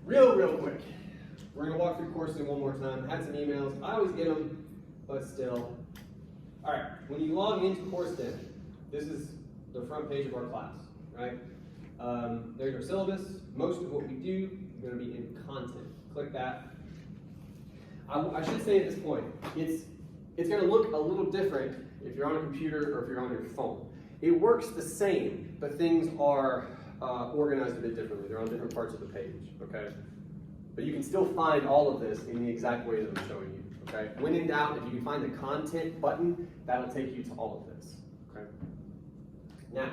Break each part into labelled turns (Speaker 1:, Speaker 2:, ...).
Speaker 1: Real quick. We're going to walk through Coursed In one more time. I had some emails. I always get them, but still. All right, when you log into Coursed In, this is the front page of our class, right? There's our syllabus. Most of what we do is going to be in content. Click that. I should say at this point, it's going to look a little different if you're on a computer or if you're on your phone. It works the same, but things are organized a bit differently. They're on different parts of the page, okay? But you can still find all of this in the exact way that I'm showing you, okay? When in doubt, if you can find the content button, that'll take you to all of this, okay? Now,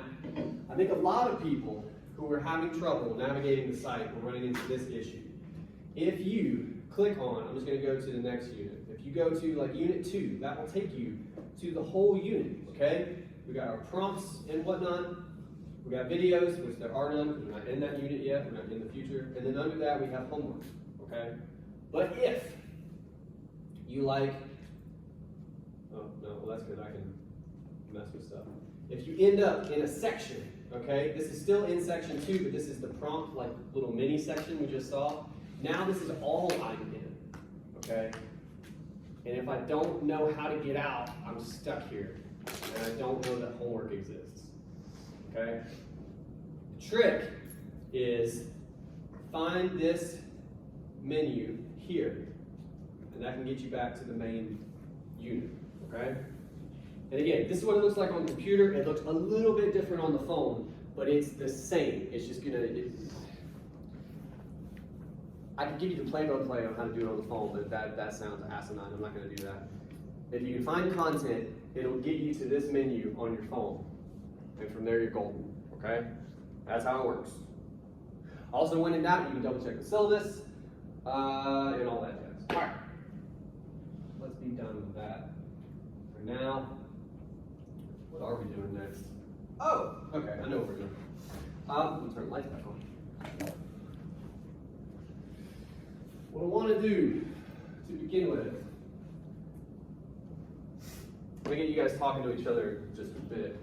Speaker 1: I think a lot of people who are having trouble navigating the site are running into this issue. If you click on, I'm just going to go to the next unit. If you go to like unit 2, that will take you to the whole unit, okay? We got our prompts and whatnot. We got videos, which there are none, because we're not in that unit yet, we're not in the future. And then under that, we have homework, okay? But if you like, oh, no, well, that's good, I can mess with stuff. If you end up in a section, okay, this is still in section 2, but this is the prompt, like little mini section we just saw. Now this is all I'm in, okay? And if I don't know how to get out, I'm stuck here. And I don't know that homework exists, okay? The trick is find this menu here, and that can get you back to the main unit, okay? And again, this is what it looks like on the computer. It looks a little bit different on the phone, but it's the same. It's just gonna, I could give you the play-by-play on how to do it on the phone, but that sounds asinine. I'm not gonna do that. If you can find content, it'll get you to this menu on your phone. And from there, you're golden, okay? That's how it works. Also, when in doubt, you can double check the syllabus, and all that jazz. All right, let's be done with that for now. What are we doing next? Oh, okay, I know what we're doing. Let me turn the lights back on. What I want to do to begin with, I'm going to get you guys talking to each other just a bit.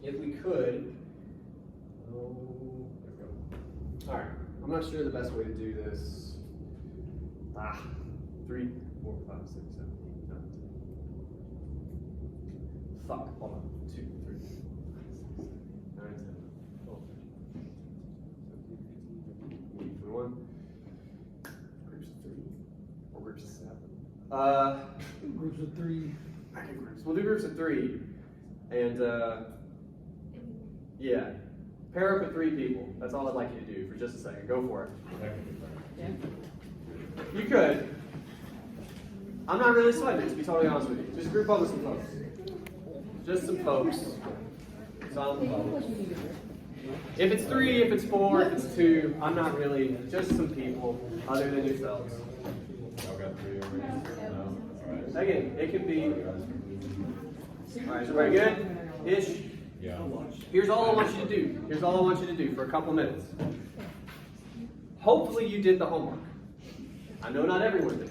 Speaker 1: If we could, oh, there we go. All right, I'm not sure the best way to do this. 3, 4, 5, 6, 7, 8, 9, 10. Fuck, hold on. 2, 3, 4, 5, 6, 7, 8, 9, 10, 12, 13, 14, 15, 21. Groups of 3 or groups of 7.
Speaker 2: Groups of 3.
Speaker 1: I can groups. We'll do groups of 3, and yeah, pair up with 3 people. That's all I'd like you to do for just a second. Go for it.
Speaker 3: Yeah.
Speaker 1: You could. I'm not really sweating it, to be totally honest with you. Just group up with some folks. Just some folks. Some folks. If it's 3, if it's 4, if it's 2, I'm not really. Just some people other than yourselves.
Speaker 4: Y'all got 3 already? No? Alright.
Speaker 1: Again, it could be. Alright, is everybody good? Ish?
Speaker 4: Yeah.
Speaker 1: Here's all I want you to do. Here's all I want you to do for a couple minutes. Hopefully you did the homework. I know not everyone did.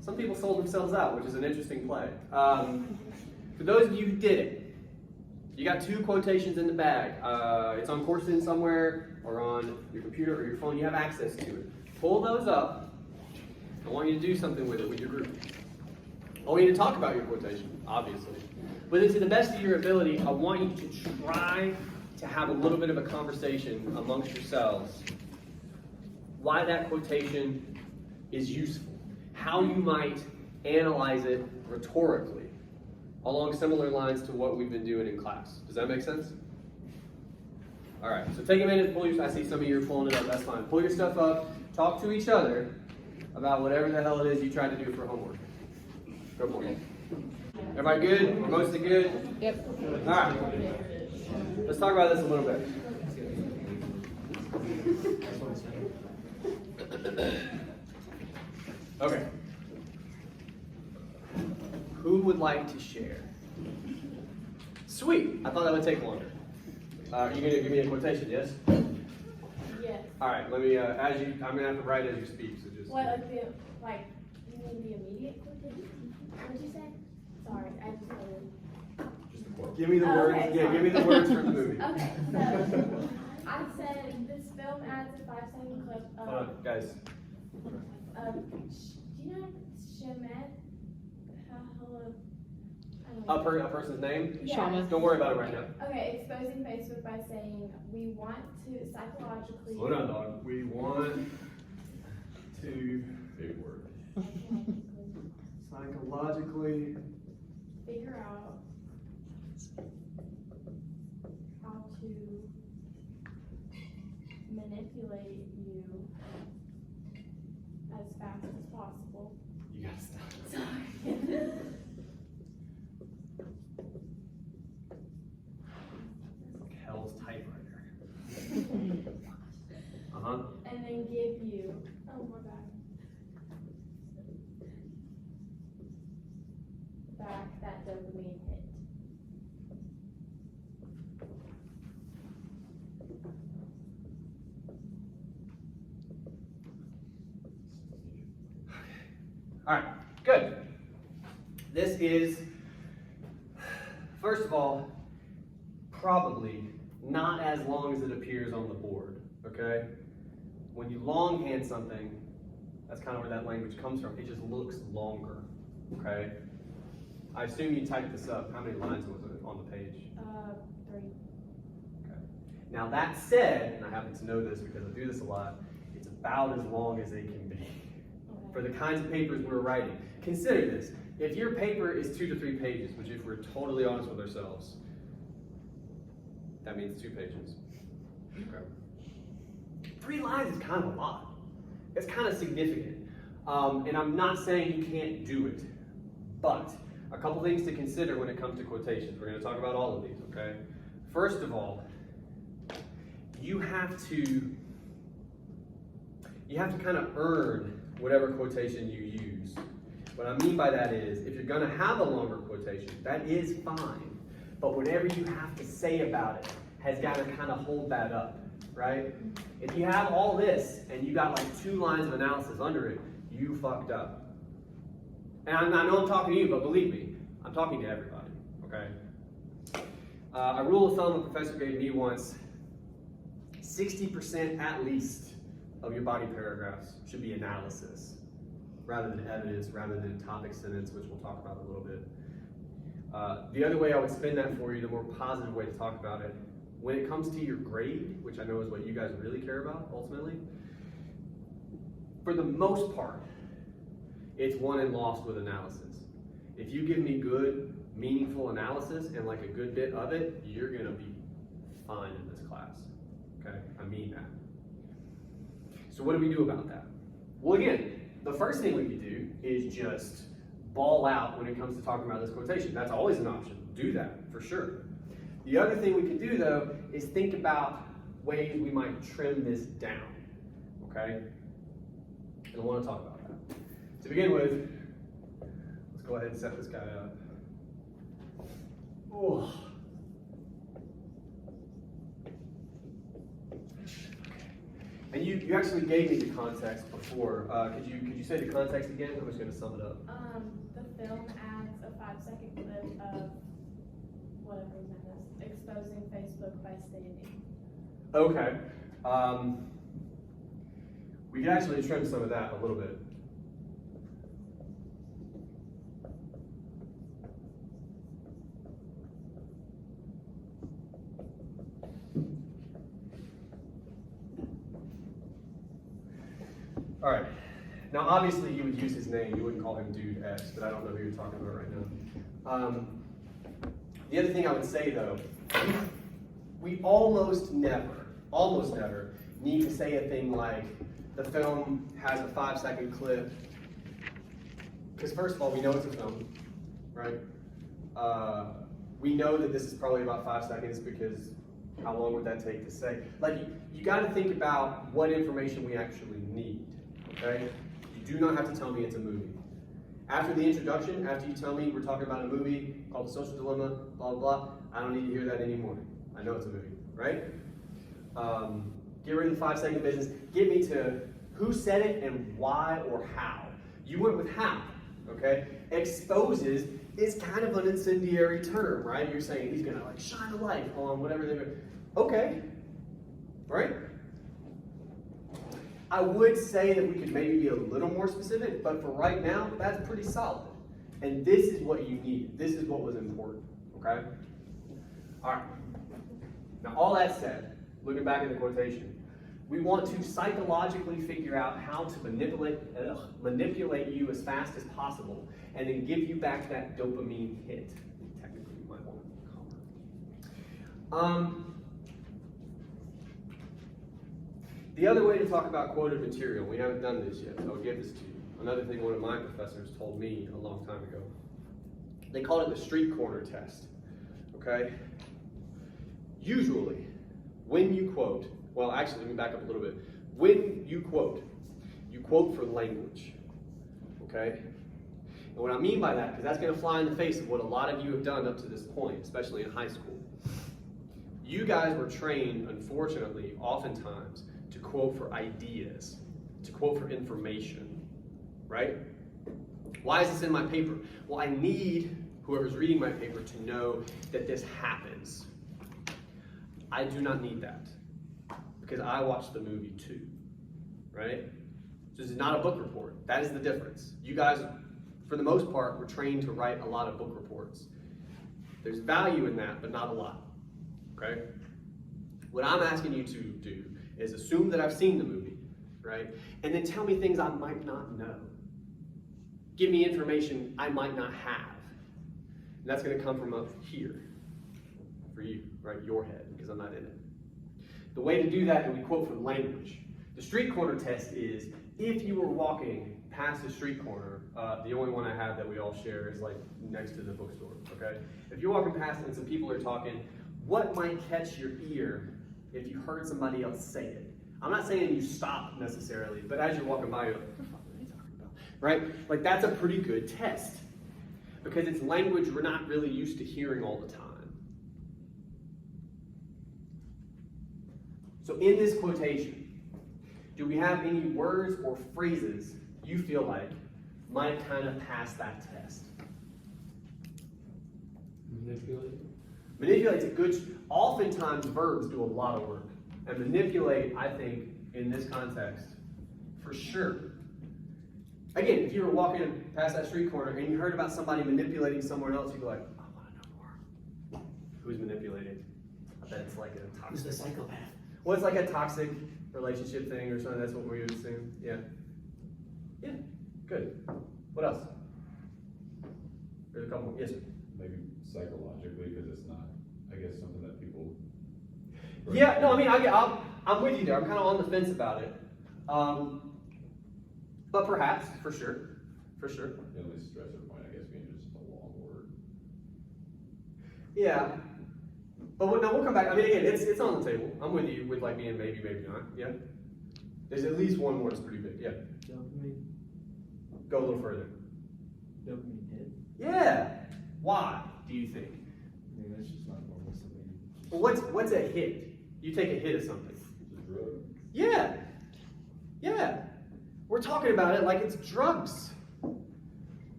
Speaker 1: Some people sold themselves out, which is an interesting play. For those of you who did it, you got 2 quotations in the bag. It's on Coursed In somewhere, or on your computer or your phone. You have access to it. Pull those up. I want you to do something with it with your group. I want you to talk about your quotation, obviously. But then to the best of your ability, I want you to try to have a little bit of a conversation amongst yourselves. Why that quotation is useful. How you might analyze it rhetorically along similar lines to what we've been doing in class. Does that make sense? All right, so take a minute, pull your, I see some of you are pulling it up, that's fine. Pull your stuff up, talk to each other about whatever the hell it is you try to do for homework. Go for it. Everybody good? We're mostly good?
Speaker 3: Yep.
Speaker 1: All right. Let's talk about this a little bit. Okay. Who would like to share? Sweet. I thought that would take longer. Are you going to give me a quotation, yes?
Speaker 5: Yes.
Speaker 1: All right, let me, I'm going to have to write as you speak, so just...
Speaker 5: What, you mean the immediate quotation? What'd you say? Sorry, I just
Speaker 4: Just a quote.
Speaker 1: Give me the
Speaker 5: Oh,
Speaker 1: words,
Speaker 5: okay,
Speaker 1: yeah,
Speaker 5: sorry.
Speaker 1: give me the words from the movie.
Speaker 5: Okay, so I said This film adds a 5-second clip
Speaker 1: Hold
Speaker 5: of,
Speaker 1: on, guys.
Speaker 5: do you know Shemet?
Speaker 1: A person's name?
Speaker 5: Yeah.
Speaker 1: Don't worry about it right now.
Speaker 5: Okay, exposing Facebook by saying, we want to psychologically.
Speaker 1: Slow down, dog. We want to
Speaker 4: Big word.
Speaker 1: psychologically
Speaker 5: Figure out how to manipulate you as fast as possible.
Speaker 1: You gotta stop.
Speaker 5: Sorry.
Speaker 1: Hell's typewriter. Uh-huh.
Speaker 5: And then give you, oh, my bad. Back that dopamine hit.
Speaker 1: All right, good. This is, first of all, probably not as long as it appears on the board, okay? When you longhand something, that's kind of where that language comes from. It just looks longer, okay? I assume you typed this up. How many lines was it on the page?
Speaker 5: 3.
Speaker 1: Okay. Now that said, and I happen to know this because I do this a lot, it's about as long as it can be for the kinds of papers we're writing. Consider this. If your paper is 2 to 3 pages, which if we're totally honest with ourselves, that means 2 pages. Okay. 3 lines is kind of a lot. It's kind of significant. And I'm not saying you can't do it, but a couple things to consider when it comes to quotations. We're going to talk about all of these, okay? First of all, you have to kind of earn whatever quotation you use. What I mean by that is, if you're going to have a longer quotation, that is fine. But whatever you have to say about it has got to kind of hold that up, right? If you have all this and you got like 2 lines of analysis under it, you fucked up. And I know I'm talking to you, but believe me, I'm talking to everybody, okay? A rule of thumb a professor gave me once, 60% at least of your body paragraphs should be analysis, rather than evidence, rather than topic sentence, which we'll talk about a little bit. The other way I would spin that for you, the more positive way to talk about it, when it comes to your grade, which I know is what you guys really care about ultimately, for the most part, it's won and lost with analysis. If you give me good, meaningful analysis and like a good bit of it, you're gonna be fine in this class, okay? I mean that. So what do we do about that? Well, again, the first thing we could do is just ball out when it comes to talking about this quotation. That's always an option. Do that, for sure. The other thing we could do, though, is think about ways we might trim this down, okay? And I want to talk about that. To begin with, let's go ahead and set this guy up. Oh. And you actually gave me the context before. Could you say the context again? I'm just going to sum it up.
Speaker 5: The film adds a 5-second clip of whatever his name is, exposing Facebook by standing.
Speaker 1: Okay. We can actually trim some of that a little bit. All right. Now, obviously, you would use his name. You wouldn't call him Dude X, but I don't know who you're talking about right now. The other thing I would say, though, we almost never need to say a thing like, the film has a 5-second clip. Because first of all, we know it's a film, right? We know that this is probably about 5 seconds because how long would that take to say? Like, you got to think about what information we actually need, okay? You do not have to tell me it's a movie. After the introduction, after you tell me we're talking about a movie called The Social Dilemma, blah, blah, blah, I don't need to hear that anymore. I know it's a movie, right? Get rid of the 5-second business. Get me to who said it and why or how. You went with how, okay? Exposes is kind of an incendiary term, right? You're saying he's gonna like shine a light on whatever they're, okay, right? I would say that we could maybe be a little more specific, but for right now, that's pretty solid. And this is what you need. This is what was important, okay? All right. Now, all that said, looking back at the quotation, we want to psychologically figure out how to manipulate you as fast as possible and then give you back that dopamine hit. Technically, you might want to call it. The other way to talk about quoted material, we haven't done this yet, so I'll give this to you. Another thing one of my professors told me a long time ago. They called it the street corner test, okay? Usually, when you quote, well, actually, let me back up a little bit. When you quote for language, okay? And what I mean by that, because that's going to fly in the face of what a lot of you have done up to this point, especially in high school. You guys were trained, unfortunately, oftentimes, to quote for ideas, to quote for information, right? Why is this in my paper? Well, I need whoever's reading my paper to know that this happens. I do not need that, because I watched the movie too, right? So this is not a book report. That is the difference. You guys, for the most part, were trained to write a lot of book reports. There's value in that, but not a lot, okay? What I'm asking you to do is assume that I've seen the movie, right? And then tell me things I might not know. Give me information I might not have. And that's going to come from up here for you, right? Your head, because I'm not in it. The way to do that is we quote from language. The street corner test is if you were walking past the street corner, the only one I have that we all share is like next to the bookstore, okay? If you're walking past and some people are talking, what might catch your ear if you heard somebody else say it? I'm not saying you stop necessarily, but as you're walking by, you're like, what the fuck are they talking about? Right? Like that's a pretty good test because it's language we're not really used to hearing all the time. So in this quotation, do we have any words or phrases you feel like might kind of pass that test?
Speaker 2: Manipulate.
Speaker 1: Manipulate's a good, oftentimes verbs do a lot of work. And manipulate, I think, in this context, for sure. Again, if you were walking past that street corner and you heard about somebody manipulating someone else, you'd be like, I want to know more. Who's manipulated? I bet it's like a toxic.
Speaker 2: Who's the psychopath?
Speaker 1: Well, it's like a toxic relationship thing or something. That's what we would assume. Yeah. Yeah. Good. What else? There's a couple more. Yes, sir.
Speaker 4: Maybe psychologically, because it's not, I guess, something that people.
Speaker 1: Yeah, no, I mean, I'm with you there. I'm kind of on the fence about it. But perhaps, for sure. For sure.
Speaker 4: The only stressor point, I guess, being just a long word.
Speaker 1: Yeah. But we'll come back. I mean, again, it's on the table. I'm with you with like being maybe, maybe not. Yeah. There's at least one more that's pretty big. Yeah.
Speaker 2: Dopamine.
Speaker 1: Go a little further.
Speaker 2: Dopamine hit.
Speaker 1: Yeah. Why do you think?
Speaker 2: I mean, that's just not normal. Somebody.
Speaker 1: Well, what's a hit? You take a hit of something.
Speaker 4: It's a drug.
Speaker 1: Yeah. Yeah. We're talking about it like it's drugs.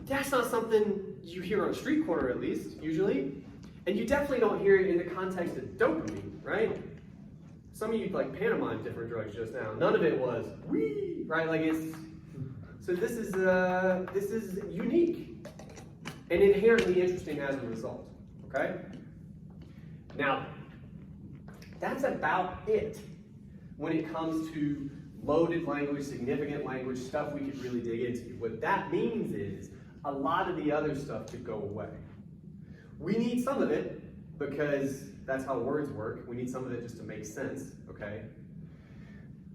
Speaker 1: That's not something you hear on a street corner, at least, usually. And you definitely don't hear it in the context of dopamine, right? Some of you like pantomimed different drugs just now. None of it was wee, right? Like it's so this is unique and inherently interesting as a result. Okay? Now, that's about it when it comes to loaded language, significant language, stuff we could really dig into. What that means is a lot of the other stuff could go away. We need some of it because that's how words work. We need some of it just to make sense, okay?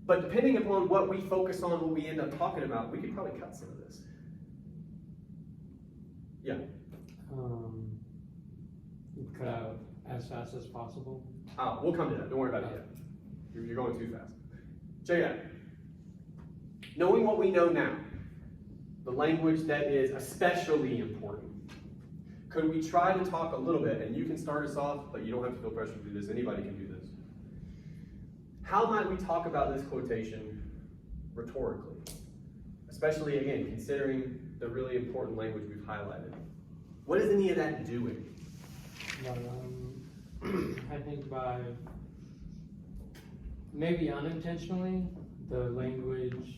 Speaker 1: But depending upon what we focus on, what we end up talking about, we could probably cut some of this. Yeah.
Speaker 2: Cut out as fast as possible.
Speaker 1: We'll come to that. Don't worry about it yet. You're going too fast. Check it out. Knowing what we know now, the language that is especially important, could we try to talk a little bit, and you can start us off, but you don't have to feel pressure to do this. Anybody can do this. How might we talk about this quotation rhetorically? Especially, again, considering the really important language we've highlighted. What is any of that doing?
Speaker 2: I think by maybe unintentionally, the language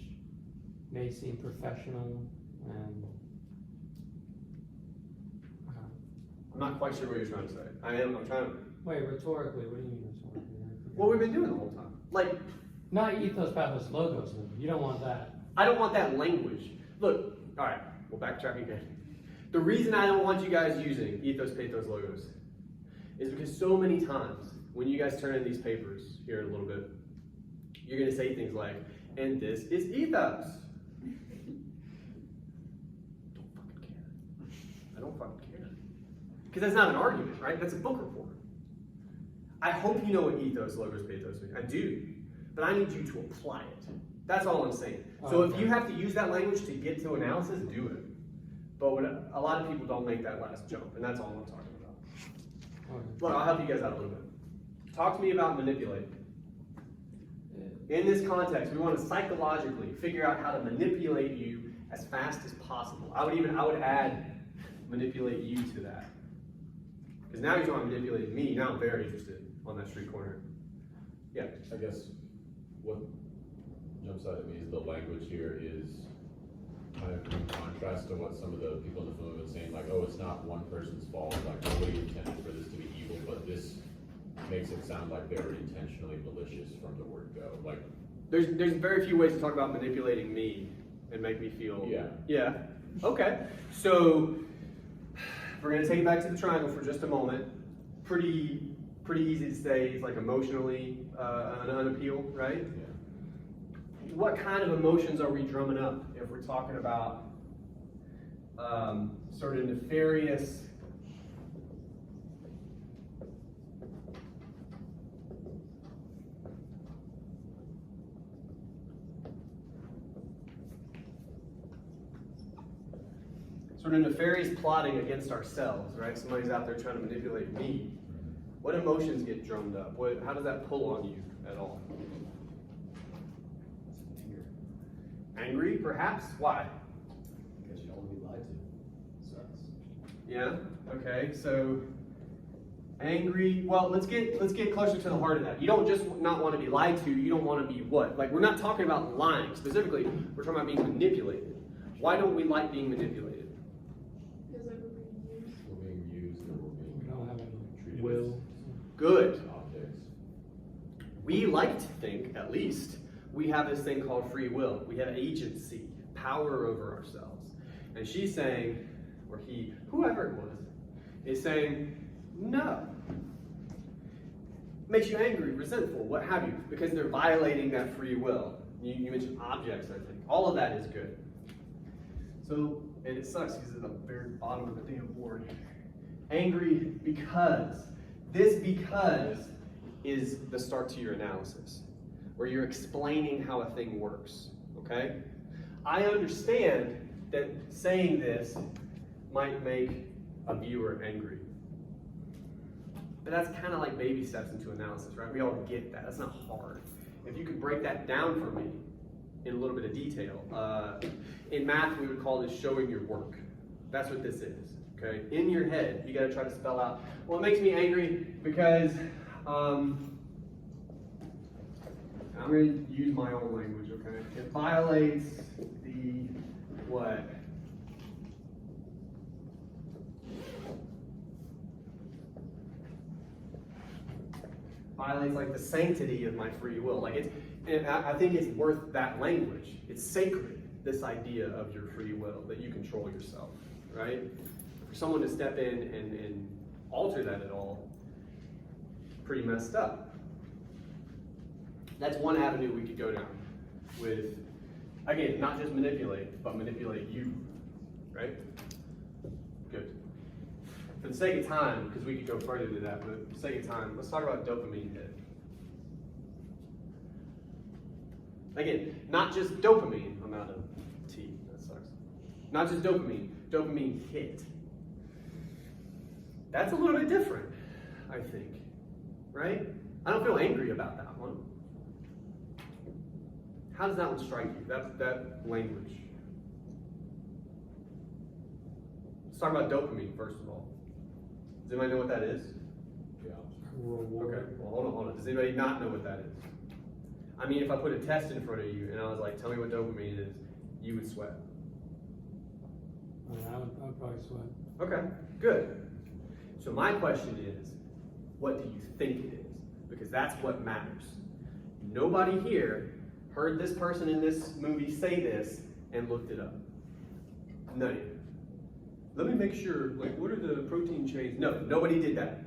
Speaker 2: may seem professional and,
Speaker 1: I'm not quite sure what you're trying to say. I'm trying to,
Speaker 2: wait, rhetorically, what do you mean rhetorically?
Speaker 1: what we've been doing the whole time. Like,
Speaker 2: Not ethos, pathos, logos, though. You don't want that.
Speaker 1: I don't want that language. Look, all right, we'll backtrack again. The reason I don't want you guys using ethos, pathos, logos is because so many times when you guys turn in these papers here in a little bit, you're going to say things like, and this is ethos. Don't fucking care. I don't fucking care. Because that's not an argument, right? That's a book report. I hope you know what ethos, logos, pathos mean. I do. But I need you to apply it. That's all I'm saying. So if you have to use that language to get to analysis, do it. But a lot of people don't make that last jump, and that's all I'm talking about.
Speaker 2: Okay.
Speaker 1: Look, I'll help you guys out a little bit. Talk to me about manipulating. In this context, we want to psychologically figure out how to manipulate you as fast as possible. I would add manipulate you to that. Because now you're talking about manipulating me, now I'm very interested on that street corner. Yeah.
Speaker 4: I guess what jumps out at me is the language here is kind of in contrast to what some of the people in the film have been saying, like, oh, it's not one person's fault, like nobody intended for this to be evil, but this makes it sound like they were intentionally malicious from the word go. Like,
Speaker 1: There's very few ways to talk about manipulating me and make me feel.
Speaker 4: Yeah.
Speaker 1: Yeah. Okay. So we're gonna take it back to the triangle for just a moment. Pretty easy to say. It's like emotionally an unappeal, right?
Speaker 4: yeah.
Speaker 1: What kind of emotions are we drumming up if we're talking about sort of nefarious? Sort of nefarious plotting against ourselves, right? Somebody's out there trying to manipulate me. What emotions get drummed up? How does that pull on you at all? Angry, perhaps? Why?
Speaker 3: Because you don't want to be lied to. Sucks.
Speaker 1: Yeah. Okay. So angry. Well, let's get closer to the heart of that. You don't just not want to be lied to. You don't want to be what? Like, we're not talking about lying specifically. We're talking about being manipulated. Why don't we like being manipulated?
Speaker 5: Because like we're being used.
Speaker 4: We're being used or we're
Speaker 2: We
Speaker 4: being
Speaker 2: don't have any
Speaker 4: treated
Speaker 2: will.
Speaker 1: Good.
Speaker 4: as objects.
Speaker 1: We like to think, at least, we have this thing called free will. We have agency, power over ourselves. And she's saying, or he, whoever it was, is saying, no. Makes you angry, resentful, what have you, because they're violating that free will. You mentioned objects, I think. All of that is good. So, and it sucks because it's at the very bottom of the damn board. Angry because. This because is the start to your analysis, where you're explaining how a thing works, okay? I understand that saying this might make a viewer angry. But that's kind of like baby steps into analysis, right? We all get that. That's not hard. If you could break that down for me in a little bit of detail. In math, we would call this showing your work. That's what this is, okay? In your head, you got to try to spell out, well, it makes me angry because I'm going to use my own language, okay? It violates the what? Violates like the sanctity of my free will. Like it's, and I think it's worth that language. It's sacred, this idea of your free will, that you control yourself, right? For someone to step in and alter that at all, pretty messed up. That's one avenue we could go down with, again, not just manipulate, but manipulate you, right? Good. For the sake of time, because we could go further to that, but for the sake of time, let's talk about dopamine hit. Again, not just dopamine, I'm out of tea, that sucks. Not just dopamine hit. That's a little bit different, I think, right? I don't feel angry about that one. How does that one strike you, that language? Let's talk about dopamine, first of all. Does anybody know what that is?
Speaker 4: Yeah.
Speaker 2: Reward.
Speaker 1: Okay, well, hold on. Does anybody not know what that is? I mean, if I put a test in front of you and I was like, tell me what dopamine is, you would sweat.
Speaker 2: I mean, I would probably sweat.
Speaker 1: Okay, good. So my question is, what do you think it is? Because that's what matters. Nobody here heard this person in this movie say this and looked it up. None of you. Let me make sure, like, what are the protein chains? No, nobody did that.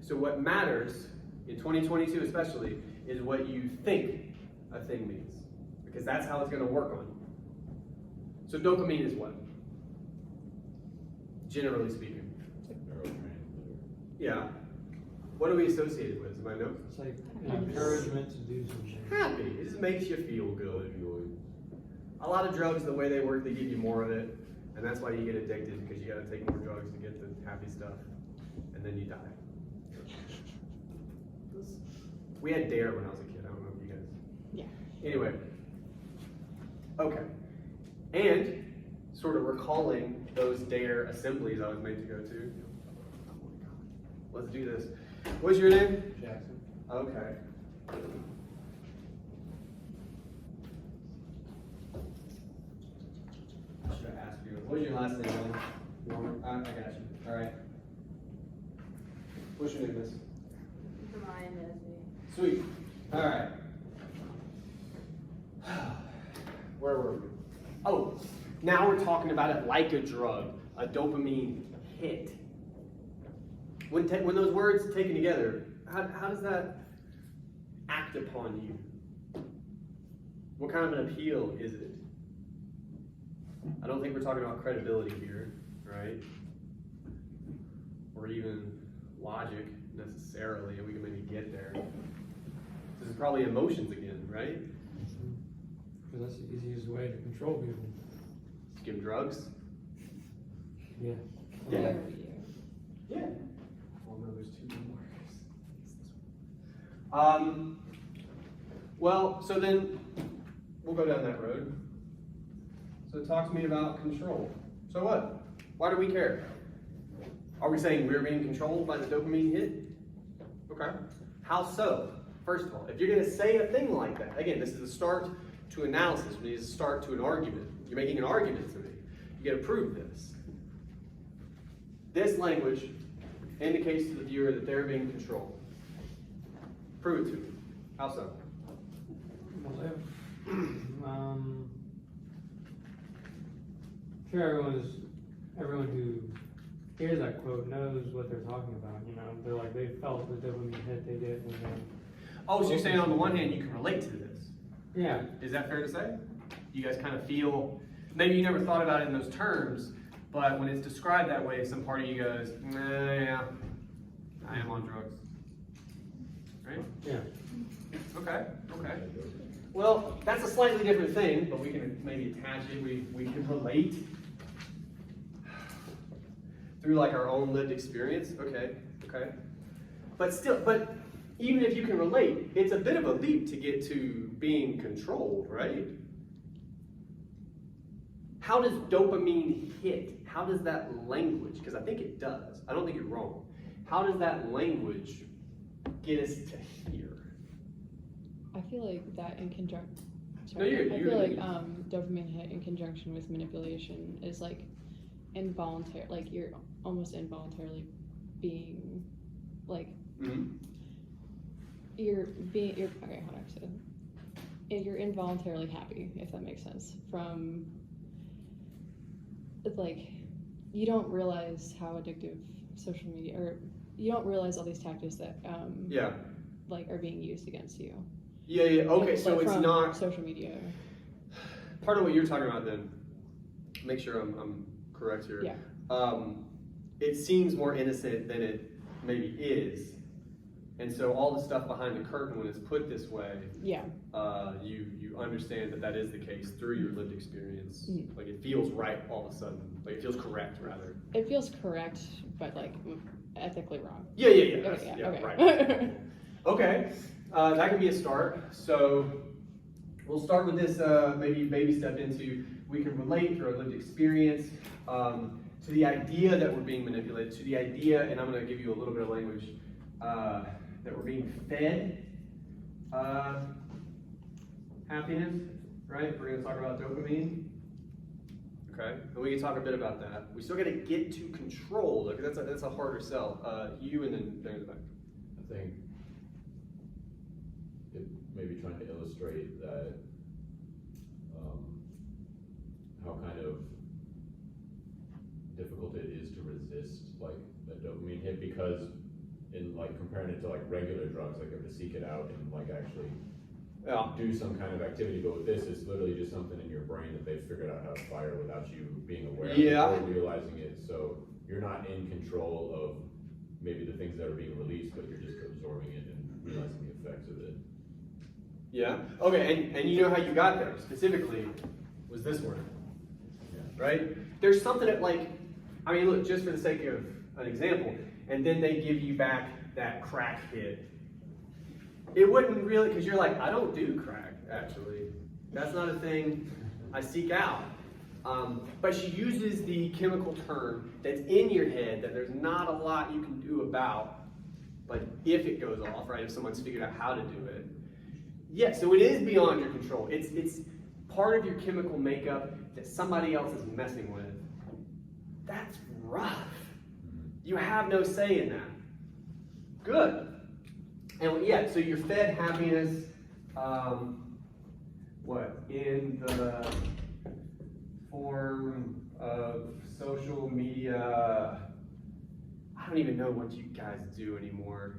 Speaker 1: So what matters, in 2022 especially, is what you think a thing means. Because that's how it's gonna work on you. So dopamine is what? Generally speaking.
Speaker 4: Neurotransmitter.
Speaker 1: Yeah. What are we associated with? Is my note?
Speaker 2: It's like an encouragement to do something.
Speaker 1: Happy. It just makes you feel good.
Speaker 4: Opioid.
Speaker 1: A lot of drugs, the way they work, they give you more of it. And that's why you get addicted, because you gotta take more drugs to get the happy stuff. And then you die. We had DARE when I was a kid. I don't know if you guys.
Speaker 6: Yeah.
Speaker 1: Anyway. Okay. And sort of recalling those DARE assemblies I was made to go to. Let's do this. What's your name?
Speaker 3: Jackson?
Speaker 1: Okay. I should have asked you. What's your last name, man? Norman? I got you. All right. What's your name, miss?
Speaker 5: Hermione Nesby.
Speaker 1: Sweet. All right. Where were we? Oh, now we're talking about it like a drug, a dopamine hit. When those words taken together, how does that act upon you? What kind of an appeal is it? I don't think we're talking about credibility here, right? Or even logic necessarily, and we can maybe get there. This is probably emotions again, right?
Speaker 2: Because that's the easiest way to control people.
Speaker 1: Just give them drugs.
Speaker 2: Yeah.
Speaker 1: Yeah.
Speaker 6: Where were you?
Speaker 1: Yeah. Oh no, there's two more. Well, so then we'll go down that road. So talk to me about control. So what? Why do we care? Are we saying we're being controlled by the dopamine hit? Okay. How so? First of all, if you're going to say a thing like that, again, this is a start to analysis. We need to start to an argument. You're making an argument to me. You got to prove this. This language indicates to the viewer that they're being controlled. Prove it to me. How so?
Speaker 2: Well, I'm sure everyone who hears that quote knows what they're talking about. You know, they're like, they felt the dopamine hit they get when they.
Speaker 1: Oh, so you're saying on the one hand you can relate to this.
Speaker 2: Yeah.
Speaker 1: Is that fair to say? You guys kind of feel, maybe you never thought about it in those terms, but when it's described that way, some part of you goes, nah, yeah, I am on drugs. Right?
Speaker 2: Yeah.
Speaker 1: Okay, okay. Well, that's a slightly different thing, but we can maybe attach it, we can relate through like our own lived experience. Okay, okay. But still, but even if you can relate, it's a bit of a leap to get to being controlled, right? How does dopamine hit? How does that language, because I think it does, I don't think you're wrong. How does that language get us to here?
Speaker 6: I feel like that in conjunction.
Speaker 1: No, you're
Speaker 6: I feel like
Speaker 1: good.
Speaker 6: dopamine hit in conjunction with manipulation is like involuntary. Like you're almost involuntarily being like
Speaker 1: Mm-hmm.
Speaker 6: you're okay. Hold on. So you're involuntarily happy, if that makes sense. From it's like you don't realize how addictive social media, or you don't realize all these tactics that
Speaker 1: Yeah.
Speaker 6: like are being used against you.
Speaker 1: Yeah, yeah. Okay, so
Speaker 6: Like
Speaker 1: it's
Speaker 6: from
Speaker 1: not
Speaker 6: social media.
Speaker 1: part of what you're talking about. Then, make sure I'm correct here.
Speaker 6: Yeah.
Speaker 1: It seems more innocent than it maybe is, and so all the stuff behind the curtain, when it's put this way,
Speaker 6: Yeah.
Speaker 1: you understand that is the case through your lived experience.
Speaker 6: Mhm.
Speaker 1: Like it feels right all of a sudden. Like it feels correct rather.
Speaker 6: It feels correct, but like ethically wrong.
Speaker 1: Yeah, yeah, yeah.
Speaker 6: Okay,
Speaker 1: That's-
Speaker 6: yeah,
Speaker 1: yeah,
Speaker 6: okay.
Speaker 1: right. Okay, that can be a start. So we'll start with this maybe baby step into we can relate through our lived experience to the idea that we're being manipulated, to the idea, and I'm going to give you a little bit of language, that we're being fed happiness, right? We're gonna talk about dopamine. Okay, and we can talk a bit about that. We still gotta get to control, like that's a harder sell. You and then there in the back.
Speaker 4: I think it maybe trying to illustrate that, how kind of difficult it is to resist like a dopamine hit, because in like comparing it to like regular drugs, like you have to seek it out and like actually do some kind of activity, but with this, it's literally just something in your brain that they've figured out how to fire without you being aware of it or realizing it. So you're not in control of maybe the things that are being released, but you're just absorbing it and realizing the effects of it.
Speaker 1: Yeah. Okay, and you know how you got there specifically was this word, right? There's something that like, I mean, look, just for the sake of an example, and then they give you back that crack hit. It wouldn't really, because you're like, I don't do crack, actually. That's not a thing I seek out. But she uses the chemical term that's in your head that there's not a lot you can do about, but if it goes off, right, if someone's figured out how to do it. Yeah, so it is beyond your control. It's part of your chemical makeup that somebody else is messing with. That's rough. You have no say in that. Good. And yeah, so you're fed happiness, in the form of social media. I don't even know what you guys do anymore.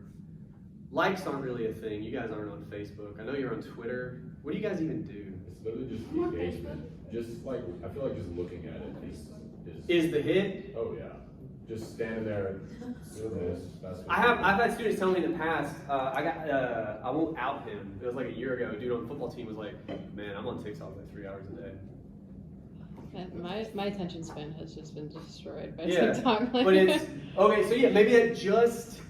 Speaker 1: Likes aren't really a thing. You guys aren't on Facebook. I know you're on Twitter. What do you guys even do?
Speaker 4: It's literally just the engagement. Just like, I feel like just looking at it
Speaker 1: Is the hit?
Speaker 4: oh yeah. Just standing there doing this. That's what
Speaker 1: I've had students tell me in the past, I won't out him. It was like a year ago. A dude on the football team was like, man, I'm on TikTok like 3 hours a day.
Speaker 6: And my attention span has just been destroyed by
Speaker 1: Yeah,
Speaker 6: TikTok.
Speaker 1: but it's, okay, so yeah, maybe that just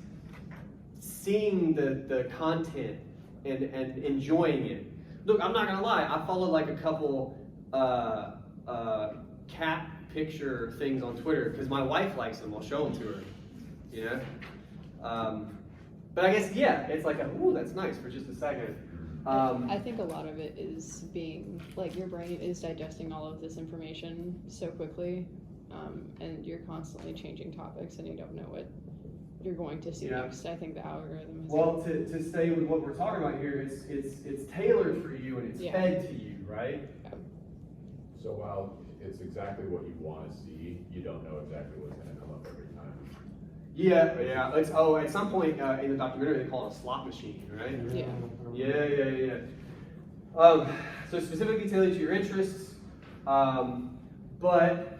Speaker 1: seeing the content and enjoying it. Look, I'm not gonna lie, I followed like a couple cat picture things on Twitter because my wife likes them. I'll show them to her, you know. But I guess yeah, it's like ooh, that's nice for just a second.
Speaker 6: I think a lot of it is being like your brain is digesting all of this information so quickly, and you're constantly changing topics and you don't know what you're going to see next. I think the algorithm is
Speaker 1: Well, to stay with what we're talking about here, it's tailored for you and it's fed to you, right?
Speaker 4: So while it's exactly what you want to see, you don't know exactly what's going to come up every time.
Speaker 1: Yeah. It's, at some point in the documentary they call it a slot machine, right?
Speaker 6: Yeah.
Speaker 1: So specifically tailored to your interests, but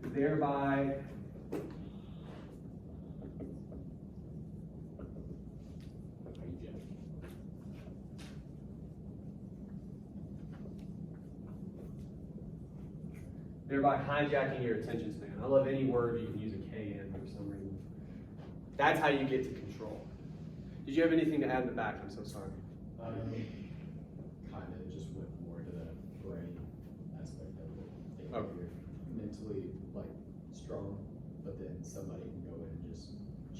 Speaker 1: thereby hijacking your attention span. I love any word you can use a K in for some reason. That's how you get to control. Did you have anything to add in the back? I'm so sorry.
Speaker 3: Kind of just went more to the brain aspect of it. Thinking you're mentally like strong, but then somebody can go in and just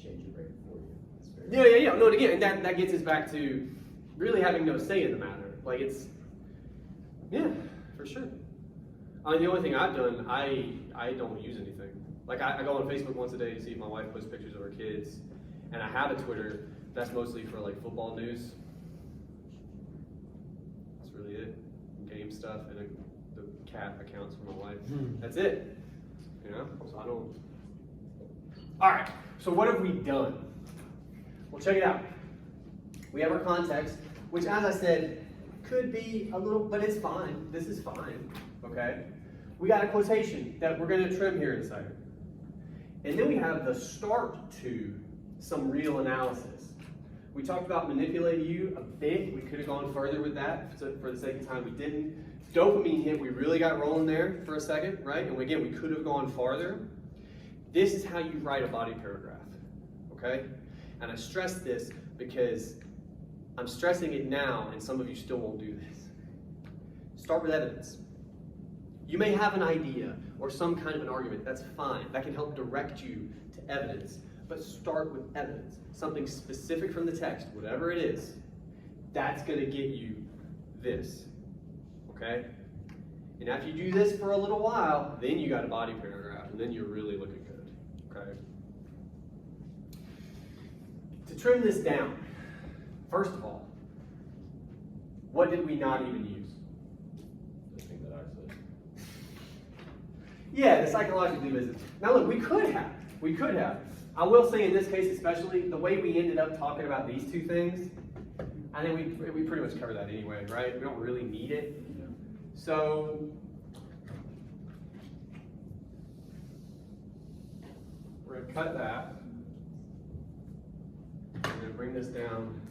Speaker 3: change your brain for you. It's very
Speaker 1: Yeah. No, and again, that gets us back to really having no say in the matter. Like for sure. The only thing I've done, I don't use anything. Like I go on Facebook once a day to see if my wife posts pictures of her kids, and I have a Twitter. That's mostly for like football news. That's really it. Game stuff and the cat accounts for my wife. That's it. You know, so I don't. All right. So what have we done? Well, check it out. We have our context, which, as I said, could be a little, but it's fine. This is fine. Okay. We got a quotation that we're going to trim here in a second. And then we have the start to some real analysis. We talked about manipulate you a bit. We could have gone further with that. For the sake of time, we didn't. Dopamine hit, we really got rolling there for a second, right? And again, we could have gone farther. This is how you write a body paragraph, okay? And I stress this because I'm stressing it now, and some of you still won't do this. Start with evidence. You may have an idea or some kind of an argument. That's fine. That can help direct you to evidence. But start with evidence. Something specific from the text, whatever it is. That's going to get you this, okay? And after you do this for a little while, then you got a body paragraph, and then you're really looking good, okay? To trim this down, first of all, what did we not even use?
Speaker 4: The thing that I said.
Speaker 1: Yeah, the psychologically visits. Now look, we could have. I will say in this case especially, the way we ended up talking about these two things, I think we pretty much covered that anyway, right? We don't really need it. So, we're going to cut that, and then bring this down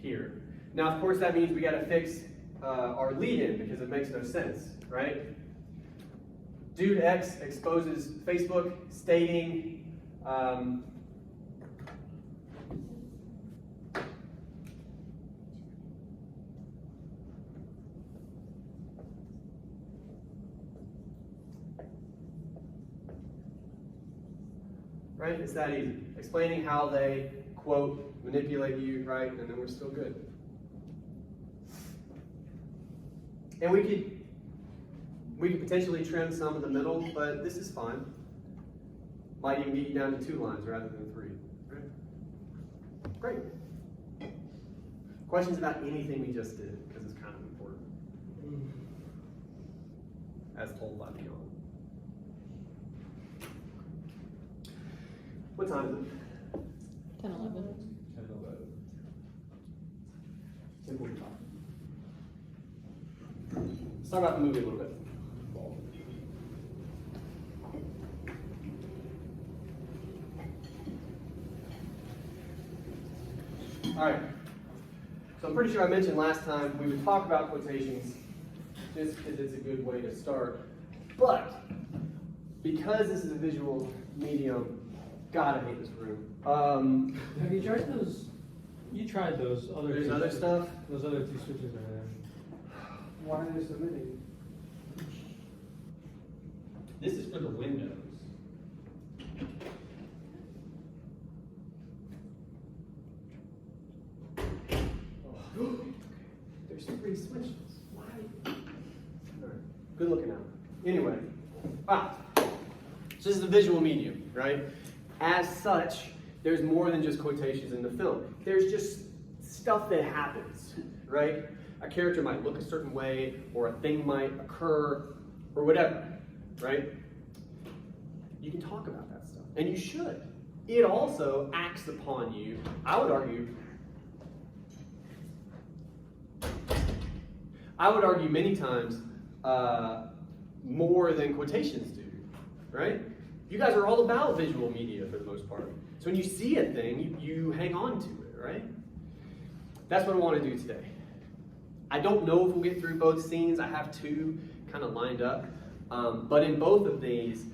Speaker 1: here. Now, of course, that means we got to fix our lead-in because it makes no sense, right? Dude X exposes Facebook stating, right? It's that easy. Explaining how they, quote, manipulate you, right? And then we're still good. And we could potentially trim some of the middle, but this is fine. Might even get you down to 2 lines rather than 3. Right? Great. Questions about anything we just did, because it's kind of important. As told by Beyond. What time is it?
Speaker 6: 10, 11.
Speaker 1: 10:45. Let's talk about the movie a little bit. All right. So I'm pretty sure I mentioned last time we would talk about quotations just because it's a good way to start. But because this is a visual medium, God, I hate this room.
Speaker 2: Have you tried those? You tried those other.
Speaker 1: There's
Speaker 2: two
Speaker 1: other
Speaker 2: switches.
Speaker 1: stuff.
Speaker 2: Those other 2 switches are there.
Speaker 1: Why are they submitting? This is for the Windows. Oh. There's 3 switches. Why? All right. Good looking out. Anyway, so this is a visual medium, right? As such, there's more than just quotations in the film. There's just stuff that happens, right? A character might look a certain way, or a thing might occur, or whatever, right? You can talk about that stuff, and you should. It also acts upon you, I would argue many times, more than quotations do, right? You guys are all about visual media for the most part. So when you see a thing, you hang on to it, right? That's what I want to do today. I don't know if we'll get through both scenes. I have 2 kind of lined up. But in both of these,